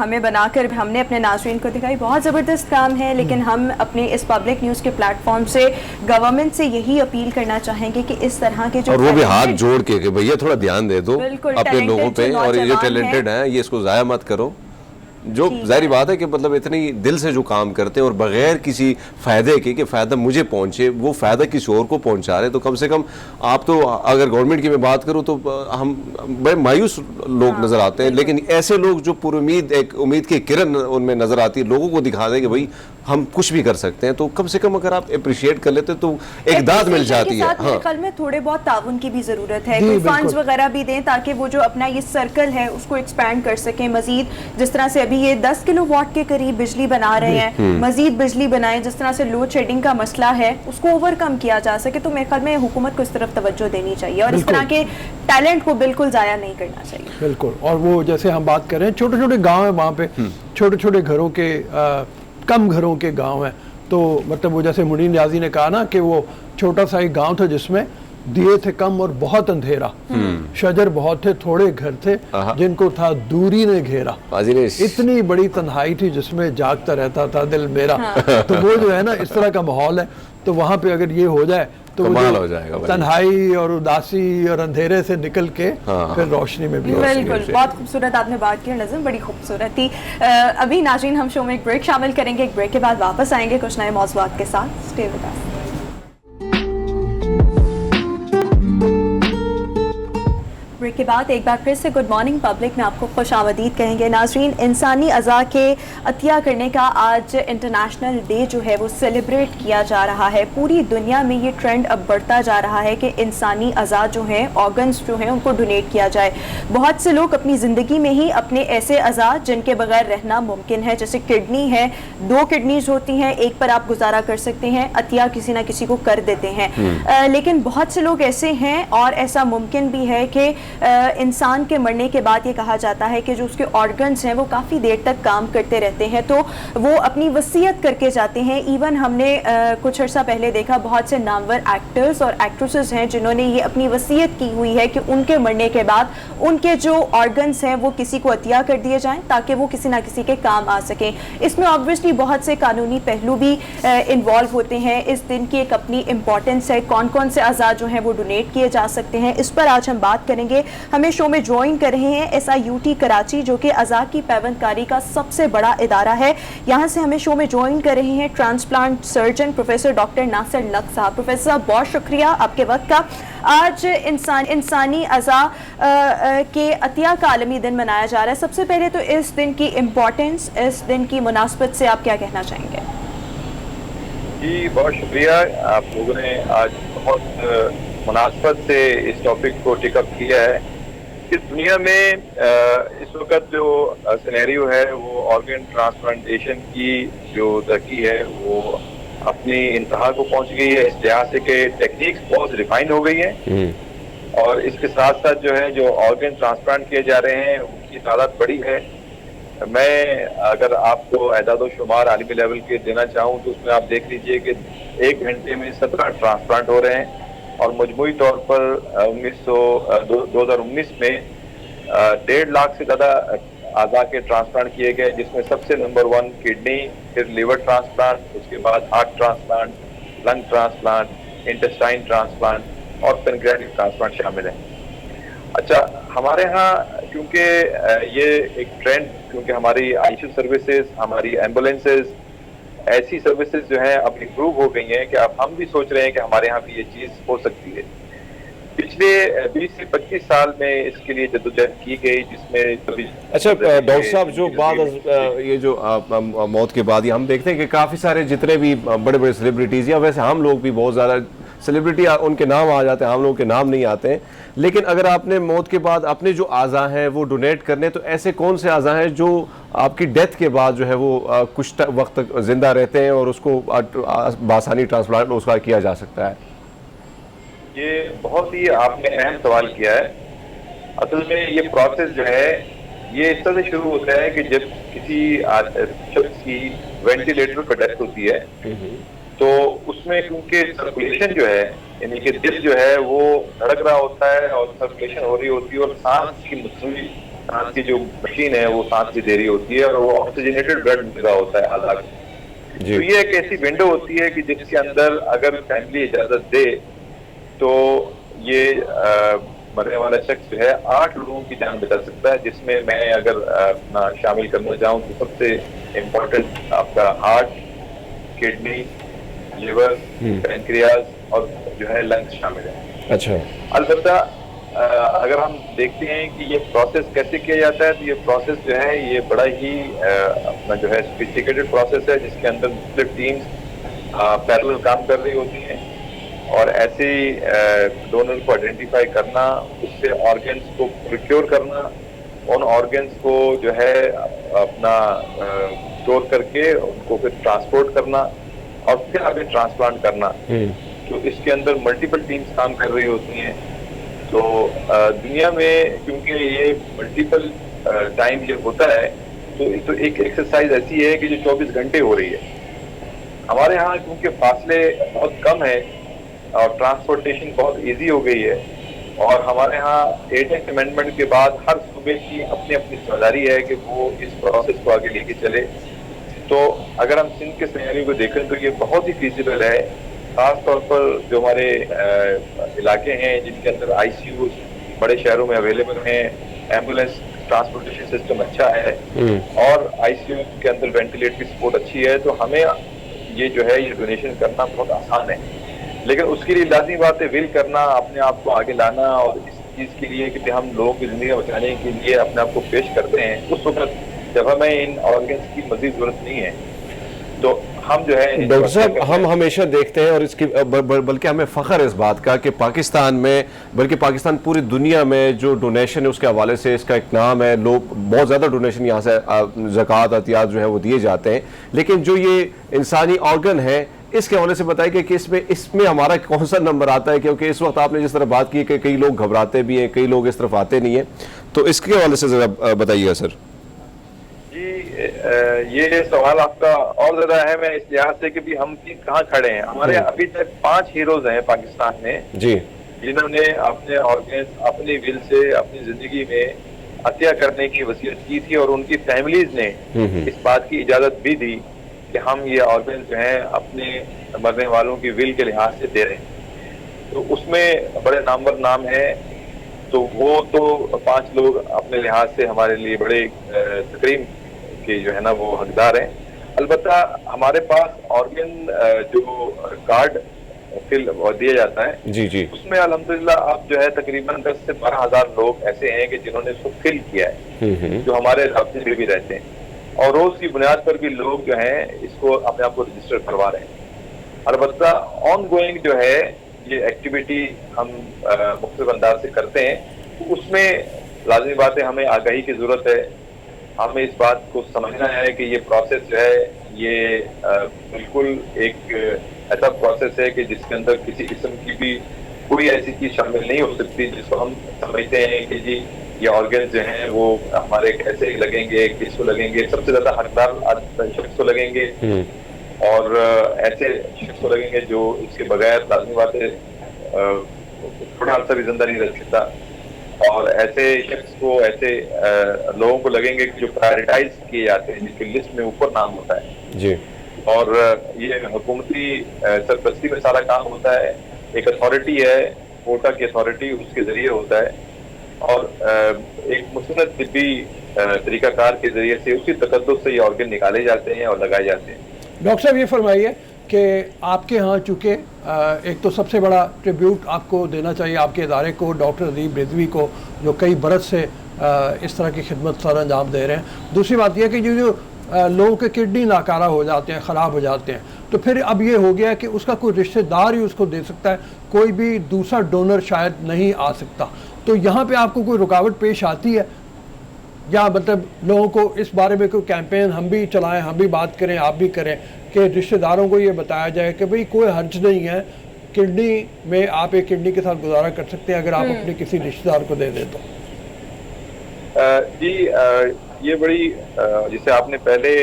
Speaker 1: ہمیں بنا کر ہم نے اپنے ناظرین کو دکھائی. بہت زبردست کام ہے، لیکن ہم اپنے اس پبلک نیوز کے پلیٹ فارم سے گورنمنٹ سے یہی اپیل کرنا چاہیں گے کہ اس طرح کے جو
Speaker 3: اور وہ بھی ہاتھ جوڑ کے کہ بھیا تھوڑا دھیان دے دو اپنے لوگوں پہ، اور یہ جو ٹیلنٹڈ ہیں یہ اس کو ضائع مت کرو. جو ظاہری بات ہے کہ مطلب اتنی دل سے جو کام کرتے ہیں اور بغیر کسی فائدے کے کہ فائدہ مجھے پہنچے، وہ فائدہ کسی اور کو پہنچا رہے. تو کم سے کم آپ تو اگر گورنمنٹ کی میں بات کروں تو ہم بڑے مایوس لوگ نظر آتے ہیں. لیکن ایسے لوگ جو پر امید، ایک امید کی کرن ان میں نظر آتی ہے، لوگوں کو دکھا دیں کہ بھائی ہم کچھ بھی کر سکتے ہیں. تو کم سے کم اگر آپ اپریشیٹ کر لیتے تو ایک داد مل جاتی ہے.
Speaker 1: میرے خیال میں تھوڑے بہت تعاون کی بھی ضرورت ہے. کوئی فنڈز وغیرہ بھی دیں تاکہ وہ جو اپنا یہ سرکل ہے اس کو ایکسپینڈ کر سکیں مزید. جس طرح سے ابھی یہ 10 کلو واٹ کے قریب بجلی بنا رہے ہیں، مزید بجلی بنائیں. جس طرح سے لوڈ شیڈنگ کا مسئلہ ہے اس کو اوور کم کیا جا سکے. تو میرے خیال میں حکومت کو اس طرف توجہ دینی چاہیے اور اس طرح کے ٹیلنٹ کو بالکل ضائع نہیں کرنا چاہیے.
Speaker 2: بالکل. اور وہ جیسے ہم بات کر رہے ہیں چھوٹے چھوٹے گاؤں ہیں، وہاں پہ چھوٹے چھوٹے گھروں کے، کم گھروں کے گاؤں ہیں. تو مطلب وہ جیسے منیر نیازی نے کہا نا کہ وہ چھوٹا سا ایک گاؤں تھا جس میں دیے تھے کم اور بہت اندھیرا، شجر بہت تھے، تھوڑے گھر تھے جن کو تھا دوری نے گھیرا. اتنی بڑی تنہائی تھی جس میں جاگتا رہتا تھا دل میرا. تو وہ جو ہے نا اس طرح کا ماحول ہے. تو وہاں پہ اگر یہ ہو جائے تو تنہائی اور اداسی اور اندھیرے سے نکل کے پھر روشنی میں بھی.
Speaker 1: بالکل، بہت خوبصورت آپ نے بات کی، نظم بڑی خوبصورت تھی. ابھی ناظرین ہم شو میں ایک بریک شامل کریں گے. ایک بریک کے بعد واپس آئیں گے کچھ نئے موضوعات کے ساتھ. Stay with us. Break break के बाद एक बार फिर से गुड मॉर्निंग पब्लिक में आपको खुश आमदीद कहेंगे। नाजरीन, इंसानी अज़ा के अतिया करने का आज इंटरनेशनल डे जो है वो सेलिब्रेट किया जा रहा है। पूरी दुनिया में ये ट्रेंड अब बढ़ता जा रहा है कि इंसानी अज़ा जो हैं, ऑर्गन्स जो हैं, उनको डोनेट किया जाए। बहुत से लोग अपनी ज़िंदगी में ही अपने ऐसे अज़ा जिनके बगैर रहना मुमकिन है, जैसे किडनी है, 2 किडनीज होती हैं, एक पर आप गुजारा कर सकते हैं, अतिया किसी ना किसी को कर देते हैं। लेकिन बहुत से लोग ऐसे हैं और ऐसा मुमकिन भी है कि इंसान के मरने के बाद ये कहा जाता है कि जो उसके ऑर्गन्स हैं वो काफ़ी देर तक काम करते रहते हैं, तो वो अपनी वसीयत करके जाते हैं। इवन हमने कुछ अर्सा पहले देखा बहुत से नामवर एक्टर्स और एक्ट्रेसेस हैं जिन्होंने ये अपनी वसीयत की हुई है कि उनके मरने के बाद उनके जो ऑर्गन्स हैं वो किसी को अतिया कर दिए जाएं ताकि वो किसी ना किसी के काम आ सकें। इसमें ऑब्वियसली बहुत से कानूनी पहलू भी इन्वॉल्व होते हैं। इस दिन की एक अपनी इम्पॉर्टेंस है, कौन कौन से अज़ा जो हैं वो डोनेट किए जा सकते हैं, इस पर आज हम बात करेंगे। हमें शो में ज्वाइन कर रहे हैं SIUT कराची, जो कि अज़ा की पैवंदकारी का सबसे बड़ा इदारा है। यहाँ से हमें शो में ज्वाइन कर रहे हैं transplant surgeon professor doctor Nasir लक साहब। प्रोफेसर साहब, बहुत शुक्रिया आपके वक्त का। आज इंसानी अज़ा के अतिया का आलमी दिन मनाया जा रहा है। सबसे पहले तो इस दिन की इम्पोर्टेंस, इस दिन की मुनासबत से आप क्या कहना चाहेंगे?
Speaker 8: जी, बहुत शुक्रिया। आप लोगों ने आज बहुत मुनासबत से इस टॉपिक को टेकअप किया है। इस दुनिया में इस वक्त जो सिनेरियो है वो ऑर्गन ट्रांसप्लांटेशन की जो तरक्की है वो अपनी इंतहा को पहुंच गई है। इस लिहाज से कि टेक्निक्स बहुत रिफाइन हो गई हैं और इसके साथ साथ जो है जो ऑर्गन ट्रांसप्लांट किए जा रहे हैं उनकी तादाद बड़ी है। मैं अगर आपको एदाद शुमार आलमी लेवल के देना चाहूँ तो उसमें आप देख लीजिए कि 1 घंटे में 17 ट्रांसप्लांट हो रहे हैं और मजमूई तौर पर 2019 में 1.5 लाख से ज़्यादा आज़ा के ट्रांसप्लांट किए गए, जिसमें सबसे नंबर 1 किडनी, फिर लिवर ट्रांसप्लांट, उसके बाद heart transplant, lung transplant, intestine transplant और पेनक्रियाटिक ट्रांसप्लांट शामिल हैं। अच्छा, हमारे यहाँ क्योंकि ये एक ट्रेंड, क्योंकि हमारी ICU सर्विसेज, हमारी एम्बुलेंसेज, ऐसी सर्विसेज जो हैं अब इम्प्रूव हो गई हैं कि अब हम भी सोच रहे हैं कि हमारे यहाँ भी ये चीज़ हो सकती है। पिछले 20 से 25 साल में इसके लिए जद्दोजहद की गई, जिसमें
Speaker 3: अच्छा डॉक्टर साहब, जो बाद ये जो मौत के बाद हम देखते हैं कि काफ़ी सारे जितने भी बड़े बड़े सेलिब्रिटीज़, या वैसे हम लोग भी बहुत ज़्यादा सेलिब्रिटी उनके नाम आ जाते हैं, हम लोगों के नाम नहीं आते हैं, लेकिन अगर आपने मौत के बाद अपने जो आज़ा हैं वो डोनेट करने, तो ऐसे कौन से आज़ा हैं जो आपकी डेथ के बाद जो है वो कुछ वक्त तक जिंदा रहते हैं और उसको बासानी ट्रांसप्लांट उसका किया जा सकता है?
Speaker 8: ये बहुत ही आपने अहम सवाल किया है। असल में ये प्रोसेस जो है ये इस तरह से शुरू होता है कि जब किसी शख्स की वेंटिलेटर पर डेथ होती है तो उसमें क्योंकि सर्कुलेशन जो है, यानी कि दिल जो है वो धड़क रहा होता है और सर्कुलेशन हो रही होती है और सांस की मसनूई सांस की जो मशीन है वो सांस भी दे रही होती है और वो ऑक्सीजनेटेड ब्लड मिल रहा होता है आधा। तो ये एक ऐसी विंडो होती है कि जिसके अंदर अगर फैमिली इजाजत दे तो ये मरने वाला शख्स जो है 8 लोगों की जान बचा सकता है, जिसमें मैं अगर अपना शामिल करना चाहूँ तो सबसे इम्पोर्टेंट आपका हार्ट, किडनी, लिवर, पैनक्रियाज और जो है लंग्स शामिल है।
Speaker 3: अच्छा,
Speaker 8: अलबत्ता अगर हम देखते हैं कि ये प्रोसेस कैसे किया जाता है तो ये प्रोसेस जो है ये बड़ा ही अपना जो है सोफिस्टिकेटेड प्रोसेस है, जिसके अंदर मुख्तलिफ टीम्स पैरेलल काम कर रही होती हैं और ऐसे डोनर को आइडेंटिफाई करना, उससे ऑर्गन्स को प्रोक्योर करना, उन ऑर्गन्स को जो है अपना स्टोर करके उनको फिर ट्रांसपोर्ट करना और फिर आगे ट्रांसप्लांट करना। तो इसके अंदर मल्टीपल टीम्स काम कर रही होती हैं। तो दुनिया में क्योंकि ये मल्टीपल टाइम जब होता है तो एक एक्सरसाइज ऐसी है कि जो 24 घंटे हो रही है। हमारे यहाँ क्योंकि फासले बहुत कम है और ट्रांसपोर्टेशन बहुत इजी हो गई है और हमारे यहाँ 18th अमेंडमेंट के बाद हर सूबे की अपनी अपनी जिम्मेदारी है कि वो इस प्रोसेस को आगे लेके चले। तो अगर हम सिंध के सिनेरियो को देखें तो ये बहुत ही फीजिबल है, खास तौर पर जो हमारे इलाके हैं जिनके अंदर ICU बड़े शहरों में अवेलेबल हैं, एम्बुलेंस ट्रांसपोर्टेशन सिस्टम अच्छा है और ICU के अंदर वेंटिलेटरी सपोर्ट अच्छी है, तो हमें ये जो है ये डोनेशन करना बहुत आसान है। लेकिन उसके लिए लाजमी बात है विल करना, अपने आप को आगे लाना और چیز کے لیے کہ ہم لوگوں کی زندگی بچانے کے لیے اپنے آپ کو پیش کرتے ہیں، اس وقت جب ہمیں ان آرگنس کی مزید ضرورت نہیں ہے تو ہم جو ہے
Speaker 3: ڈاکٹر صاحب ہم ہمیشہ دیکھتے ہیں اور اس کی بلکہ ہمیں فخر ہے اس بات کا کہ پاکستان میں بلکہ پاکستان پوری دنیا میں جو ڈونیشن ہے اس کے حوالے سے اس کا ایک نام ہے، لوگ بہت زیادہ ڈونیشن یہاں سے زکوٰۃ عطیات جو ہے وہ دیے جاتے ہیں، لیکن جو یہ انسانی آرگن ہے اس کے حوالے سے بتائیے کہ اس میں ہمارا کون سا نمبر آتا ہے، کیونکہ اس وقت آپ نے جس طرح بات کی کہ کئی لوگ گھبراتے بھی ہیں، کئی لوگ اس طرف آتے نہیں ہیں، تو اس کے حوالے سے ذرا بتائیے گا سر۔
Speaker 8: یہ سوال آپ کا اور زیادہ اہم ہے اس لحاظ سے کہ ہم کہاں کھڑے ہیں۔ ہمارے ابھی تک 5 ہیروز ہیں پاکستان میں
Speaker 3: جی
Speaker 8: جنہوں نے اپنے آرگنز اپنی ول سے اپنی زندگی میں عطیہ کرنے کی وصیت کی تھی، اور ان کی فیملیز نے اس بات کی اجازت بھی دی کہ ہم یہ آرگنز جو ہیں اپنے مرنے والوں کی ول کے لحاظ سے دے رہے ہیں۔ تو اس میں بڑے نامور نام ہیں، تو وہ تو 5 لوگ اپنے لحاظ سے ہمارے لیے بڑے تکریم کے جو ہے نا وہ حقدار ہیں۔ البتہ ہمارے پاس آرگن جو کارڈ فل دیا جاتا ہے
Speaker 3: جی جی
Speaker 8: اس میں الحمدللہ اب جو ہے تقریباً 10 سے 12,000 لوگ ایسے ہیں کہ جنہوں نے اس کو فل کیا ہے، جو ہمارے رابطے میں بھی رہتے ہیں، اور روز کی بنیاد پر بھی لوگ جو ہیں اس کو اپنے آپ کو رجسٹر کروا رہے ہیں۔ البتہ آن گوئنگ جو ہے یہ ایکٹیویٹی ہم مختلف انداز سے کرتے ہیں، اس میں لازمی بات ہے ہمیں آگاہی کی ضرورت ہے، ہمیں اس بات کو سمجھنا ہے کہ یہ پروسیس جو ہے یہ بالکل ایک ایسا پروسیس ہے کہ جس کے اندر کسی قسم کی بھی کوئی ایسی چیز شامل نہیں ہو سکتی جس کو ہم سمجھتے ہیں کہ جی یہ آرگنز جو ہیں وہ ہمارے کیسے لگیں گے، کس کو لگیں گے، سب سے زیادہ حقدار شخص کو لگیں گے، اور ایسے شخص کو لگیں گے جو اس کے بغیر لازمی بات ہے تھوڑا عرصہ بھی زندہ نہیں رہ سکتا، اور ایسے شخص کو ایسے لوگوں کو لگیں گے جو پرائرٹائز کیے جاتے ہیں، جن کی لسٹ میں اوپر نام ہوتا ہے
Speaker 3: جی، اور
Speaker 8: یہ حکومتی سرپرستی میں سارا کام ہوتا ہے۔ ایک اتھارٹی ہے کوٹا کی اتھارٹی، اس کے ذریعے ہوتا ہے، اور ایک مسند طبی طریقہ کار کے ذریعے سے اسی تقدس سے یہ آرگن نکالے جاتے ہیں اور لگائے جاتے ہیں۔
Speaker 2: ڈاکٹر صاحب یہ فرمائیے کہ آپ کے ہاں چونکہ ایک تو سب سے بڑا ٹریبیوٹ آپ کو دینا چاہیے آپ کے ادارے کو، ڈاکٹر ادیب رضوی کو، جو کئی برس سے اس طرح کی خدمت سر انجام دے رہے ہیں۔ دوسری بات یہ کہ جو لوگوں کے کڈنی ناکارہ ہو جاتے ہیں، خراب ہو جاتے ہیں، تو پھر اب یہ ہو گیا کہ اس کا کوئی رشتہ دار ہی اس کو دے سکتا ہے، کوئی بھی دوسرا ڈونر شاید نہیں آ سکتا، تو یہاں پہ آپ کو کوئی رکاوٹ پیش آتی ہے، یا مطلب لوگوں کو اس بارے میں کوئی کیمپین ہم بھی چلائیں، ہم بھی بات کریں، آپ بھی کریں کہ رشتہ داروں کو یہ بتایا جائے کہ بھئی کوئی حرج نہیں ہے، کڈنی میں آپ ایک کڈنی کے ساتھ گزارا کر سکتے ہیں اگر آپ اپنے کسی رشتہ دار کو دے دیں تو؟
Speaker 8: جی یہ بڑی جسے آپ نے پہلے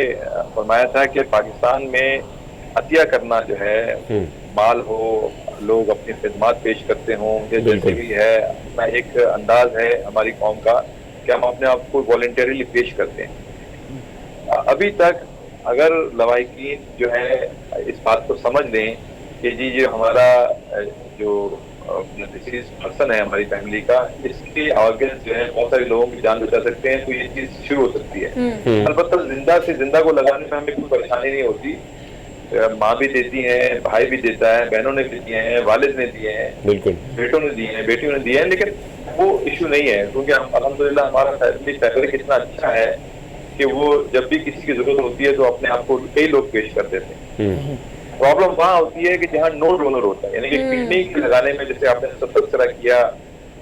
Speaker 8: فرمایا تھا کہ پاکستان میں عطیہ کرنا جو ہے، مال ہو، لوگ اپنی خدمات پیش کرتے ہوں، یہ جیسے بھی ہے اپنا ایک انداز ہے ہماری قوم کا کہ ہم اپنے آپ کو والنٹریلی پیش کرتے ہیں۔ ابھی تک اگر لواحقین جو ہے اس بات کو سمجھ لیں کہ جی جو ہمارا جو ڈسیز پرسن ہے ہماری فیملی کا، اس کے آرگنز جو ہے بہت سارے لوگوں کی جان بچا سکتے ہیں، تو یہ چیز شروع ہو سکتی ہے۔ البتہ زندہ سے زندہ کو لگانے میں ہمیں کوئی پریشانی نہیں ہوتی، ماں بھی دیتی ہیں، بھائی بھی دیتا ہے، بہنوں نے بھی دیے ہیں، والد نے دیے ہیں، بالکل بیٹوں نے دیے ہیں، بیٹیوں نے دیے ہیں، لیکن وہ ایشو نہیں ہے، کیونکہ الحمدللہ ہمارا فیملی فیبرک اتنا اچھا ہے کہ وہ جب بھی کسی کی ضرورت ہوتی ہے تو اپنے آپ کو کئی لوگ پیش کر دیتے ہیں۔ پرابلم وہاں ہوتی ہے کہ جہاں نو ڈونر ہوتا ہے، یعنی کہ کڈنی کے لگانے میں جیسے آپ نے سب تذکرہ کیا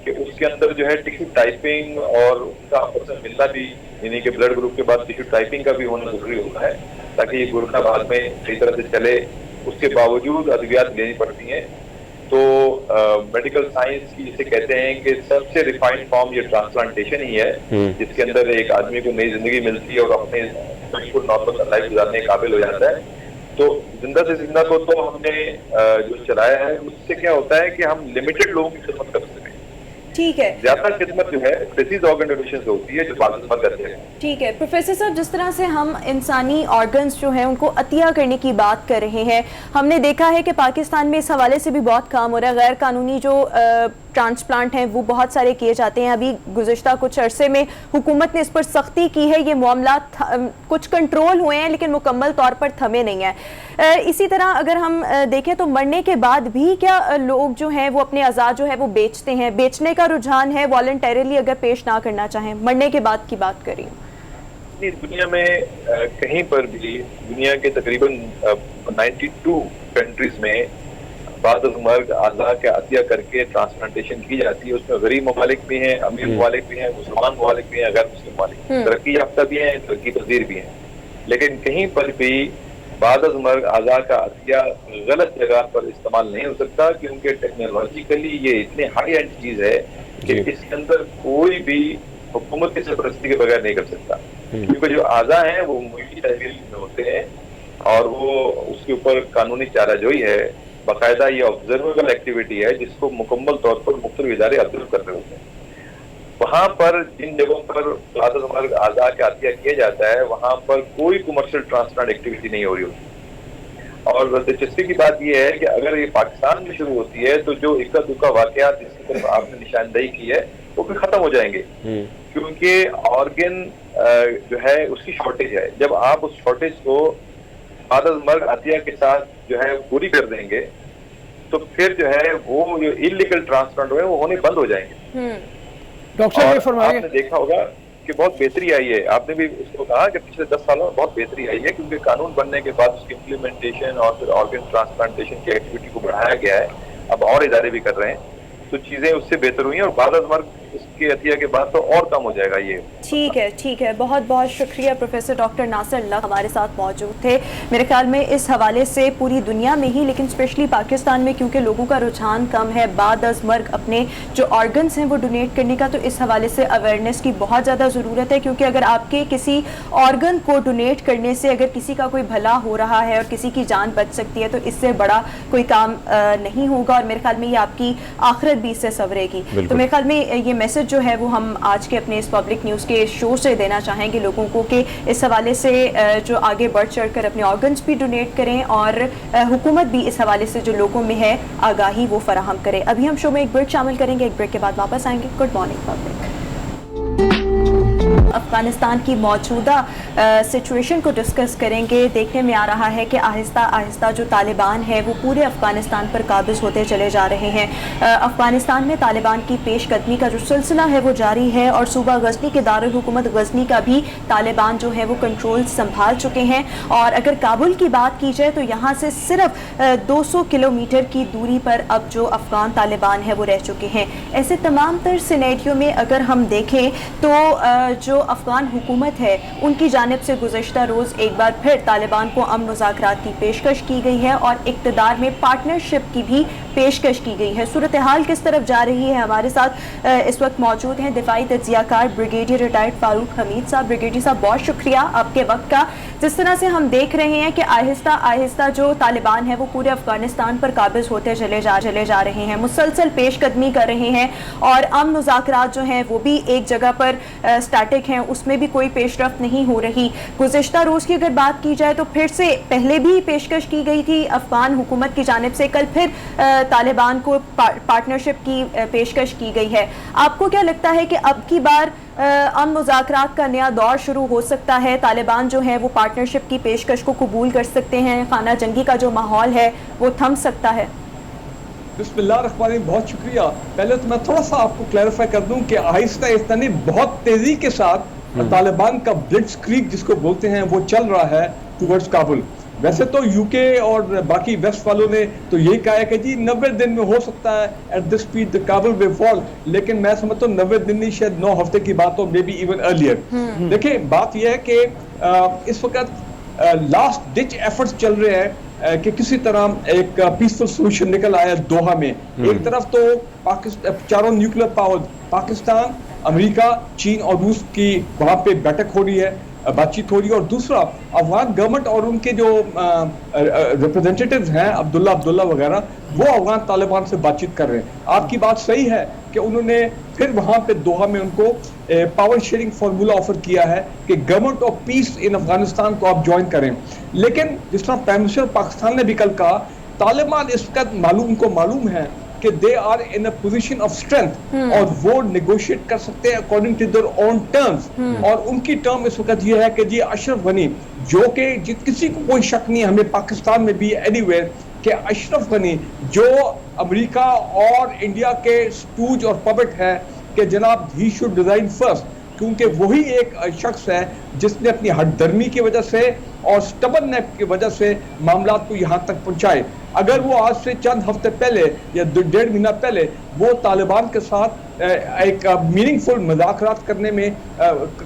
Speaker 8: کہ اس کے اندر جو ہے ٹشو ٹائپنگ اور اس کا آپس میں ملنا بھی، یعنی کہ بلڈ گروپ کے بعد ٹشو ٹائپنگ کا بھی ہونا ضروری ہوتا ہے تاکہ یہ گردہ بعد میں صحیح طرح سے چلے۔ اس کے باوجود ادویات لینی پڑتی ہیں، تو میڈیکل سائنس کی جسے کہتے ہیں کہ سب سے ریفائنڈ فارم یہ ٹرانسپلانٹیشن ہی ہے، جس کے اندر ایک آدمی کو نئی زندگی ملتی ہے اور اپنے بالکل نارمل لائف گزارنے کے قابل ہو جاتا ہے۔ تو زندہ سے زندہ کو تو ہم نے جو چلایا ہے اس سے کیا ہوتا ہے کہ ہم لمیٹڈ لوگوں کی خدمت کر سکتے ہیں،
Speaker 1: ٹھیک ہے،
Speaker 8: زیادہ خدمت جو ہے ڈسیز آرگن ڈونیشن سے ہوتی ہے جو بعض خدمت کرتے ہیں۔
Speaker 1: ٹھیک ہے پروفیسر صاحب، جس طرح سے ہم انسانی آرگنز جو ہیں ان کو عطیہ کرنے کی بات کر رہے ہیں، ہم نے دیکھا ہے کہ پاکستان میں اس حوالے سے بھی بہت کام ہو رہا ہے، غیر قانونی جو ट्रांसप्लांट हैं वो बहुत सारे किए जाते हैं। अभी गुज़िश्ता कुछ अरसे में हुकूमत ने इस पर सख्ती की है, ये मामला कुछ कंट्रोल हुए हैं लेकिन मुकम्मल तौर पर थमे नहीं हैं। इसी तरह अगर हम देखें तो मरने के बाद भी क्या लोग जो हैं वो अपने अज़ा जो है वो बेचते हैं? बेचने का रुझान है वॉलंटरीली अगर पेश ना करना चाहें, मरने के बाद की बात करें।
Speaker 8: दुनिया में कहीं पर भी, दुनिया के तकरीबन 92 कंट्रीज में बाद मर्ग आज़ा के अतिया करके ट्रांसप्लांटेशन की जाती है। उसमें गरीब ममालिक भी हैं, अमीर ममालिक भी हैं, मुसलमान ममालिक भी हैं, गैर मुस्लिम ममालिक, तरक्की याफ्ता भी हैं, तरक्की पजीर भी हैं। लेकिन कहीं पर भी बाद मर्ग आज़ा का अतिया गलत जगह पर इस्तेमाल नहीं हो सकता, क्योंकि टेक्नोलॉजिकली ये इतनी हाई एंड चीज़ है कि इसके अंदर कोई भी हुकूमत की सरपरस्ती के बगैर नहीं कर सकता। क्योंकि जो आज़ा हैं वो मुल्की तहवील में होते हैं और वो उसके ऊपर कानूनी चाराजोई है, बाकायदा ये ऑब्जर्वेबल एक्टिविटी है जिसको मुकम्मल तौर पर मुख्तलिफ इदारे ऑब्जर्व कर रहे होते हैं। वहाँ पर जिन जगहों पर बाद मर्ग आज़ा का अतिया किया जाता है वहाँ पर कोई कमर्शियल ट्रांसप्लांट एक्टिविटी नहीं हो रही होती। और दिलचस्पी की बात यह है कि अगर ये पाकिस्तान में शुरू होती है तो जो इक्का दुक्का वाकयात जिसकी तरफ आपने निशानदेही की है वो भी खत्म हो जाएंगे, क्योंकि ऑर्गन जो है उसकी शॉर्टेज है। जब आप उस शॉर्टेज को बाद मर्ग अतिया के साथ जो है पूरी कर देंगे तो फिर जो है वो जो इलीगल ट्रांसप्लांट हुए वो होने बंद हो जाएंगे।
Speaker 2: डॉक्टर साहब ये फरमाइए।
Speaker 8: आपने देखा होगा कि बहुत बेहतरी आई है, आपने भी इसको कहा कि पिछले 10 सालों में बहुत बेहतरी आई है, क्योंकि कानून बनने के बाद उसकी इम्प्लीमेंटेशन और फिर ऑर्गन ट्रांसप्लांटेशन की एक्टिविटी को बढ़ाया गया है। अब और इदारे भी कर रहे हैं तो चीजें उससे बेहतर हुई हैं और बाद मर्ग इसके अतिया के बाद तो और कम हो जाएगा ये।
Speaker 1: ठीक है, बहुत बहुत शुक्रिया प्रोफेसर डॉक्टर नासिर लक हमारे साथ मौजूद थे। मेरे ख्याल में इस हवाले से पूरी दुनिया में ही लेकिन स्पेशली पाकिस्तान में क्योंकि लोगों का रुझान कम है बाद अज़ मर्ग अपने जो ऑर्गन्स हैं वो डोनेट करने का, तो इस हवाले से अवेयरनेस की बहुत ज़्यादा ज़रूरत है। क्योंकि अगर आपके किसी ऑर्गन को डोनेट करने से अगर किसी का कोई भला हो रहा है और किसी की जान बच सकती है तो इससे बड़ा कोई काम नहीं होगा और मेरे ख्याल में ये आपकी आखिरत भी इससे संवरेगी। तो मेरे ख्याल में ये मैसेज जो है वो हम आज के अपने इस पब्लिक न्यूज़ के शो से देना चाहेंगे लोगों को कि इस हवाले से जो आगे बढ़ चढ़ कर अपने ऑर्गन्स भी डोनेट करें और हुकूमत भी इस हवाले से जो लोगों में है आगाही वो फराहम करे। अभी हम शो में एक ब्रेक शामिल करेंगे, एक ब्रेक के बाद वापस आएंगे। Good morning public. अफगानिस्तान की मौजूदा सिचुएशन को डिस्कस करेंगे। देखने में आ रहा है कि आहिस्ता आहिस्ता जो तालिबान है वो पूरे अफगानिस्तान पर काबिज होते चले जा रहे हैं। अफगानिस्तान में तालिबान की पेशकदमी का जो सिलसिला है वो जारी है और सूबा गजनी के दारुल हुकूमत गजनी का भी तालिबान जो है वो कंट्रोल संभाल चुके हैं। और अगर काबुल की बात की जाए तो यहाँ से सिर्फ 200 किलोमीटर की दूरी पर अब जो अफगान तालिबान है वो रह चुके हैं। ऐसे तमाम तर सिनेरियो में अगर हम देखें तो जो अफगान हुकूमत है उनकी जानिब से गुज़श्ता रोज़ एक बार फिर तालिबान को अमन मुज़ाकरात की पेशकश की गई है और इक़्तिदार में पार्टनरशिप की भी पेशकश की गई है। सूरत हाल किस तरफ जा रही है, हमारे साथ इस वक्त मौजूद हैं दिफाई तज्ज़ियाकार ब्रिगेडियर रिटायर्ड फारूक हमीद साहब। ब्रिगेडियर साहब बहुत शुक्रिया आपके वक्त का। जिस तरह से हम देख रहे हैं कि आहिस्ता आहिस्ता जो तालिबान है वो पूरे अफगानिस्तान पर काबिज होते चले जा रहे हैं, मुसलसल पेशकदमी कर रहे हैं और अमन मुज़ाकरात जो हैं वो भी एक जगह पर स्टैटिक हैं, उसमें भी कोई पेशरफ्त नहीं हो रही। गुज़िश्ता रोज़ की अगर बात की जाए तो फिर से पहले भी पेशकश की गई थी अफगान हुकूमत की जानिब से, कल फिर तालिबान को पार्टनरशिप की पेशकश की गई है। आपको क्या लगता है कि अब की बार अमन मुज़ाकरात का नया दौर शुरू हो सकता है, तालिबान जो है वो पार्टनरशिप की पेशकश को कबूल कर सकते हैं, खाना जंगी का जो माहौल है वो थम सकता है?
Speaker 9: बिस्मिल्लाहिर्रहमानिर्रहीम, बहुत शुक्रिया। पहले तो मैं थोड़ा सा आपको क्लैरिफाई कर दूं कि आहिस्ता आहिस्ता नहीं, बहुत तेजी के साथ तालिबान का ब्लिट्ज़क्रीग जिसको बोलते हैं वो चल रहा है टुवर्ड्स काबुल। वैसे तो यूके और बाकी वेस्ट वालों ने तो यही कहा है कि जी 90 दिन में हो सकता है at this speed the Kabul will fall, लेकिन मैं समझता हूँ 90 दिन नहीं, शायद 9 हफ्ते की बात हो, मे बी इवन अर्लियर। देखिए बात यह है कि इस वक्त लास्ट डिच एफर्ट्स चल रहे हैं कि किसी तरह एक पीसफुल सोल्यूशन निकल आया दोहा में। एक तरफ तो पाकिस्तान चारों न्यूक्लियर पावर पाकिस्तान, अमेरिका, चीन और रूस की वहाँ पे बैठक हो रही है, बातचीत हो रही है, और दूसरा अफगान गवर्नमेंट और उनके जो रिप्रेजेंटेटिव्स हैं अब्दुल्ला वगैरह वो अफगान तालिबान से बातचीत कर रहे हैं। आपकी बात सही है कि उन्होंने फिर वहाँ पे दोहा में उनको पावर शेयरिंग फार्मूला ऑफर किया है कि गवर्नमेंट ऑफ पीस इन अफगानिस्तान को आप ज्वाइन करें। लेकिन जिस तरह प्राइम मिनिस्टर पाकिस्तान ने भी कल कहा, तालिबान इस वक्त उनको मालूम है کہ they are in a position of strength اور وہ نیگوشیٹ کر سکتے ہیں according to their own terms. اور ان کی ٹرم اس وقت یہ ہے کہ جی اشرف غنی, جو کہ کسی کو کوئی شک نہیں ہمیں پاکستان میں بھی اینی ویئر, کہ اشرف غنی جو امریکہ اور انڈیا کے اسٹوج اور پپٹ ہے کہ جناب ہی شوڈ ریزائن فرسٹ, کیونکہ وہی ایک شخص ہے جس نے اپنی ہٹ درمی کی وجہ سے اور سٹبرنیس کی وجہ سے معاملات کو یہاں تک پہنچائے. اگر وہ آج سے چند ہفتے پہلے یا 1.5 مہینہ پہلے وہ طالبان کے ساتھ ایک میننگ فل مذاکرات کرنے میں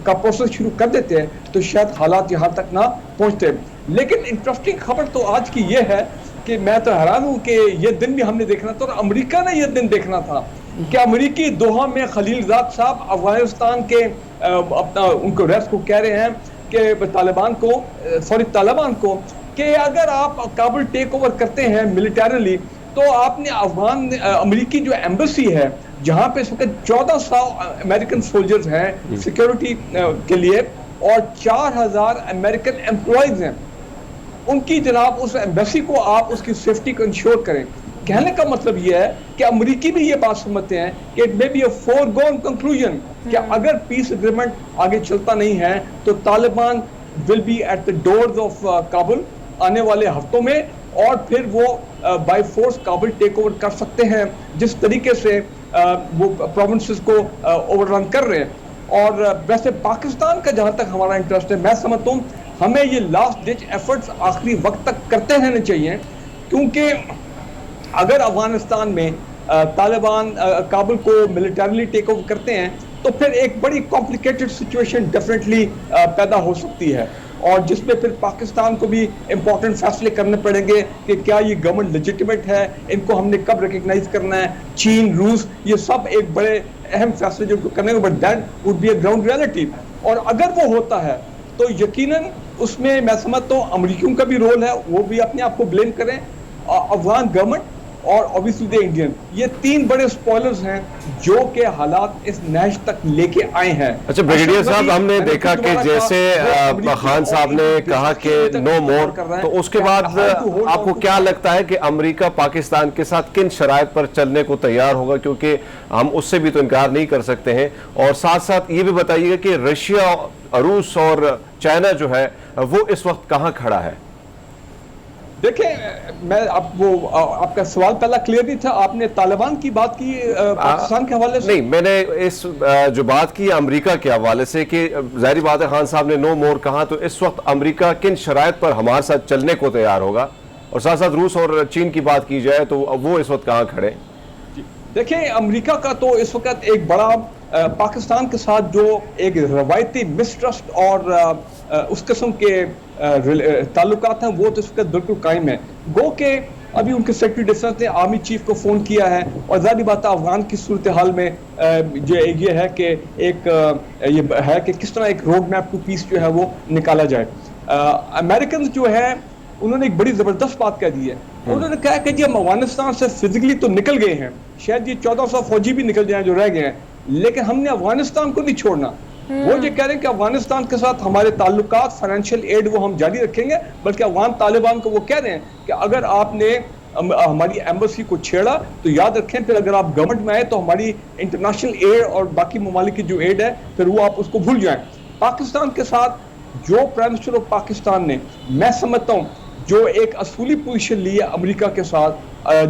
Speaker 9: کا پروسیس شروع کر دیتے ہیں تو شاید حالات یہاں تک نہ پہنچتے. لیکن انٹرسٹنگ خبر تو آج کی یہ ہے کہ میں تو حیران ہوں کہ یہ دن بھی ہم نے دیکھنا تھا اور امریکہ نے یہ دن دیکھنا تھا کہ امریکی دوحہ میں خلیل زاد صاحب افغانستان کے اپنا ان کو ریس کو کہہ رہے ہیں کہ طالبان کو کہ اگر آپ کابل ٹیک اوور کرتے ہیں ملیٹریلی تو آپ نے امریکی جو ایمبیسی ہے جہاں پہ اس وقت 1400 امریکن سولجرز ہیں سیکیورٹی کے لیے اور 4000 امریکن امپلائیز ہیں, ان کی جناب اس ایمبیسی کو آپ اس کی سیفٹی کو انشور کریں. کہنے کا مطلب یہ ہے کہ امریکی بھی یہ بات سمجھتے ہیں کہ it may be a foregone conclusion کہ اگر پیس اگریمنٹ آگے چلتا نہیں ہے تو Taliban will be at the doors of Kabul آنے والے ہفتوں میں, اور پھر وہ by force Kabul take over کر سکتے ہیں جس طریقے سے وہ پروونسز کو اوور رن کر رہے ہیں. اور ویسے پاکستان کا جہاں تک ہمارا انٹرسٹ ہے, میں سمجھتا ہوں ہمیں یہ لاسٹ ڈچ ایفرٹس آخری وقت تک کرتے رہنے چاہیے, کیونکہ اگر افغانستان میں طالبان کابل کو ملیٹریلی ٹیک اوور کرتے ہیں تو پھر ایک بڑی کمپلیکیٹڈ سچویشن ڈیفینیٹلی پیدا ہو سکتی ہے, اور جس میں پھر پاکستان کو بھی امپورٹنٹ فیصلے کرنے پڑیں گے کہ کیا یہ گورنمنٹ لیجیٹیمیٹ ہے, ان کو ہم نے کب ریکگنائز کرنا ہے, چین, روس, یہ سب ایک بڑے اہم فیصلے جو کرنے گے, but that would be a ground reality. اور اگر وہ ہوتا ہے تو یقیناً اس میں میں سمجھتا ہوں امریکیوں کا بھی رول ہے, وہ بھی اپنے آپ کو بلیم کریں, افغان گورنمنٹ اور obviously the Indian, یہ 3 بڑے سپوائلرز ہیں جو کہ حالات اس نہج تک لے کے آئے ہیں.
Speaker 3: اچھا بریگیڈیئر صاحب, ہم نے دیکھا کہ جیسے خان صاحب نے کہا کہ نو مور, تو اس کے بعد آپ کو کیا لگتا ہے کہ امریکہ پاکستان کے ساتھ کن شرائط پر چلنے کو تیار ہوگا, کیونکہ ہم اس سے بھی تو انکار نہیں کر سکتے ہیں, اور ساتھ ساتھ یہ بھی بتائیے گا کہ رشیا, روس اور چائنا جو ہے وہ اس وقت کہاں کھڑا ہے؟
Speaker 9: دیکھیں میں آپ کا سوال پہلا کلیئر نہیں تھا, آپ نے طالبان کی بات کی پاکستان کے حوالے سے؟
Speaker 3: نہیں, میں نے اس جو بات کی امریکہ کے حوالے سے کہ ظاہری بات ہے خان صاحب نے نو مور کہا, تو اس وقت امریکہ کن شرائط پر ہمارے ساتھ چلنے کو تیار ہوگا, اور ساتھ ساتھ روس اور چین کی بات کی جائے تو وہ اس وقت کہاں کھڑے؟
Speaker 9: دیکھیں امریکہ کا تو اس وقت ایک بڑا پاکستان کے ساتھ جو ایک روایتی مسٹرسٹ اور اس قسم کے تعلقات ہیں وہ تو اس وقت بالکل قائم ہے. گو کہ ابھی ان کے سیکرٹری ڈیفنس نے آرمی چیف کو فون کیا ہے, اور ظاہری بات ہے افغان کی صورتحال میں جو یہ ہے کہ ایک یہ ہے کہ کس طرح ایک روڈ میپ ٹو پیس جو ہے وہ نکالا جائے. امریکنز جو ہے انہوں نے ایک بڑی زبردست بات کہہ دی ہے, انہوں نے کہا کہ جی ہم افغانستان سے فزیکلی تو نکل گئے ہیں, شاید یہ 1400 فوجی بھی نکل جائیں جو رہ گئے ہیں, لیکن ہم نے افغانستان کو نہیں چھوڑنا. وہ یہ کہہ رہے ہیں کہ افغانستان کے ساتھ ہمارے تعلقات فائنینشیل ایڈ وہ ہم جاری رکھیں گے, بلکہ افغان طالبان کو وہ کہہ رہے ہیں کہ اگر آپ نے ہماری ایمبیسی کو چھیڑا تو یاد رکھیں پھر اگر آپ گورنمنٹ میں آئے تو ہماری انٹرنیشنل ایڈ اور باقی ممالک کی جو ایڈ ہے پھر وہ آپ اس کو بھول جائیں. پاکستان کے ساتھ جو پرائم منسٹر آف پاکستان نے, میں سمجھتا ہوں جو ایک اصولی پوزیشن لی ہے امریکہ کے ساتھ,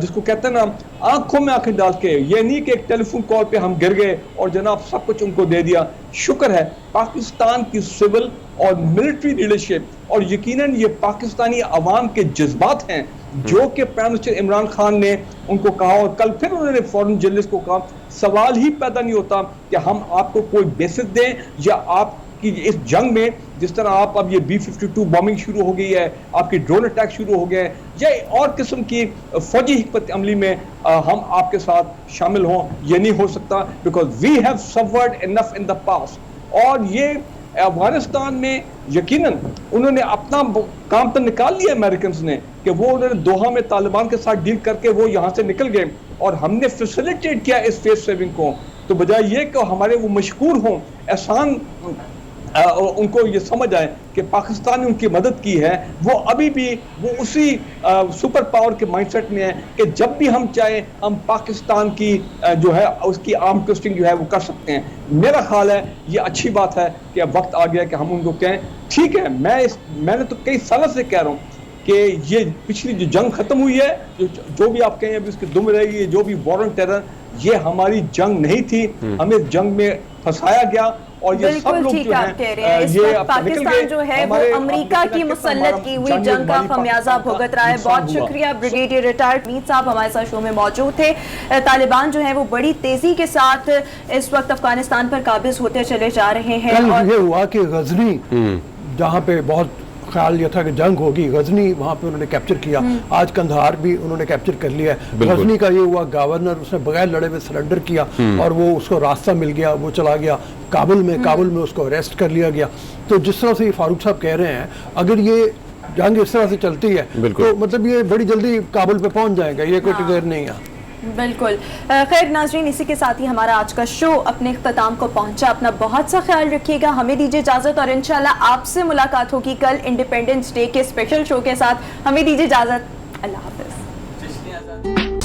Speaker 9: جس کو کہتے ہیں نا آنکھوں میں آنکھیں ڈال کے, یہ نہیں کہ ایک ٹیلی فون کال پہ ہم گر گئے اور جناب سب کچھ ان کو دے دیا. شکر ہے پاکستان کی سول اور ملٹری لیڈرشپ اور یقیناً یہ پاکستانی عوام کے جذبات ہیں جو کہ پرائم منسٹر عمران خان نے ان کو کہا, اور کل پھر انہوں نے فورن جرنلسٹ کو کہا سوال ہی پیدا نہیں ہوتا کہ ہم آپ کو کوئی بیسس دیں یا آپ کی اس جنگ میں جس طرح آپ اب یہ B-52 بامنگ شروع ہو گئی ہے, آپ کی ڈرون اٹیک شروع ہو گئے ہیں, یا اور قسم کی فوجی حکمت عملی میں ہم آپ کے ساتھ شامل ہوں, یہ نہیں ہو سکتا because we have suffered enough in the past. اور یہ افغانستان میں یقیناً انہوں نے اپنا کام تو نکال لیا امریکنز نے کہ وہ انہوں نے دوحہ میں طالبان کے ساتھ ڈیل کر کے وہ یہاں سے نکل گئے, اور ہم نے فیسیلیٹیٹ کیا اس فیس سیونگ کو, تو بجائے یہ کہ ہمارے وہ مشکور ہوں, احسان उनको ये समझ आए कि पाकिस्तान ने उनकी मदद की है, वो अभी भी वो उसी सुपर पावर के माइंडसेट में है कि जब भी हम चाहे हम पाकिस्तान की जो है उसकी आर्म ट्विस्टिंग जो है वो कर सकते हैं। मेरा ख्याल है ये अच्छी बात है कि अब वक्त आ गया कि हम उनको कहें ठीक है। मैंने तो कई सालों से कह रहा हूँ कि ये पिछली जो जंग खत्म हुई है, जो भी आप कहें अभी उसकी दुम रहेगी, जो भी वॉर ऑन टेरर, ये हमारी जंग नहीं थी, हमें जंग में फंसाया गया और ये सब
Speaker 1: बिल्कुल
Speaker 9: लोग
Speaker 1: ठीक
Speaker 9: जो
Speaker 1: आप कह रहे हैं। इस वक्त पाकिस्तान जो है वो अमेरिका की मुसल्लत की हुई जंग का खमियाजा भुगत रहा है। बहुत शुक्रिया ब्रिगेडियर रिटायर्ड मीत साहब हमारे साथ शो में मौजूद थे। तालिबान जो है वो बड़ी तेजी के साथ इस वक्त अफगानिस्तान पर काबिज होते चले जा रहे हैं।
Speaker 2: कल ये हुआ कि गजनी जहाँ पे बहुत ख्याल ये था कि जंग होगी, गजनी वहाँ पे उन्होंने कैप्चर किया। आज कंधार भी उन्होंने कैप्चर कर लिया है। गजनी का ये हुआ गवर्नर उसने बगैर लड़े में सरेंडर किया और वो उसको रास्ता मिल गया, वो चला गया काबुल में उसको अरेस्ट कर लिया गया। तो जिस तरह से ये फारूक साहब कह रहे हैं, अगर ये जंग इस तरह से चलती है तो मतलब ये बड़ी जल्दी काबुल पे पहुंच जाएगा, ये कोई देर नहीं है।
Speaker 1: बिल्कुल। खैर नाज़रीन, इसी के साथ ही हमारा आज का शो अपने इख्तिताम को पहुंचा। अपना बहुत सा ख्याल रखिएगा, हमें दीजिए इजाज़त और इंशाल्लाह आपसे मुलाकात होगी कल इंडिपेंडेंस डे के स्पेशल शो के साथ। हमें दीजिए इजाज़त, अल्लाह हाफ़िज़।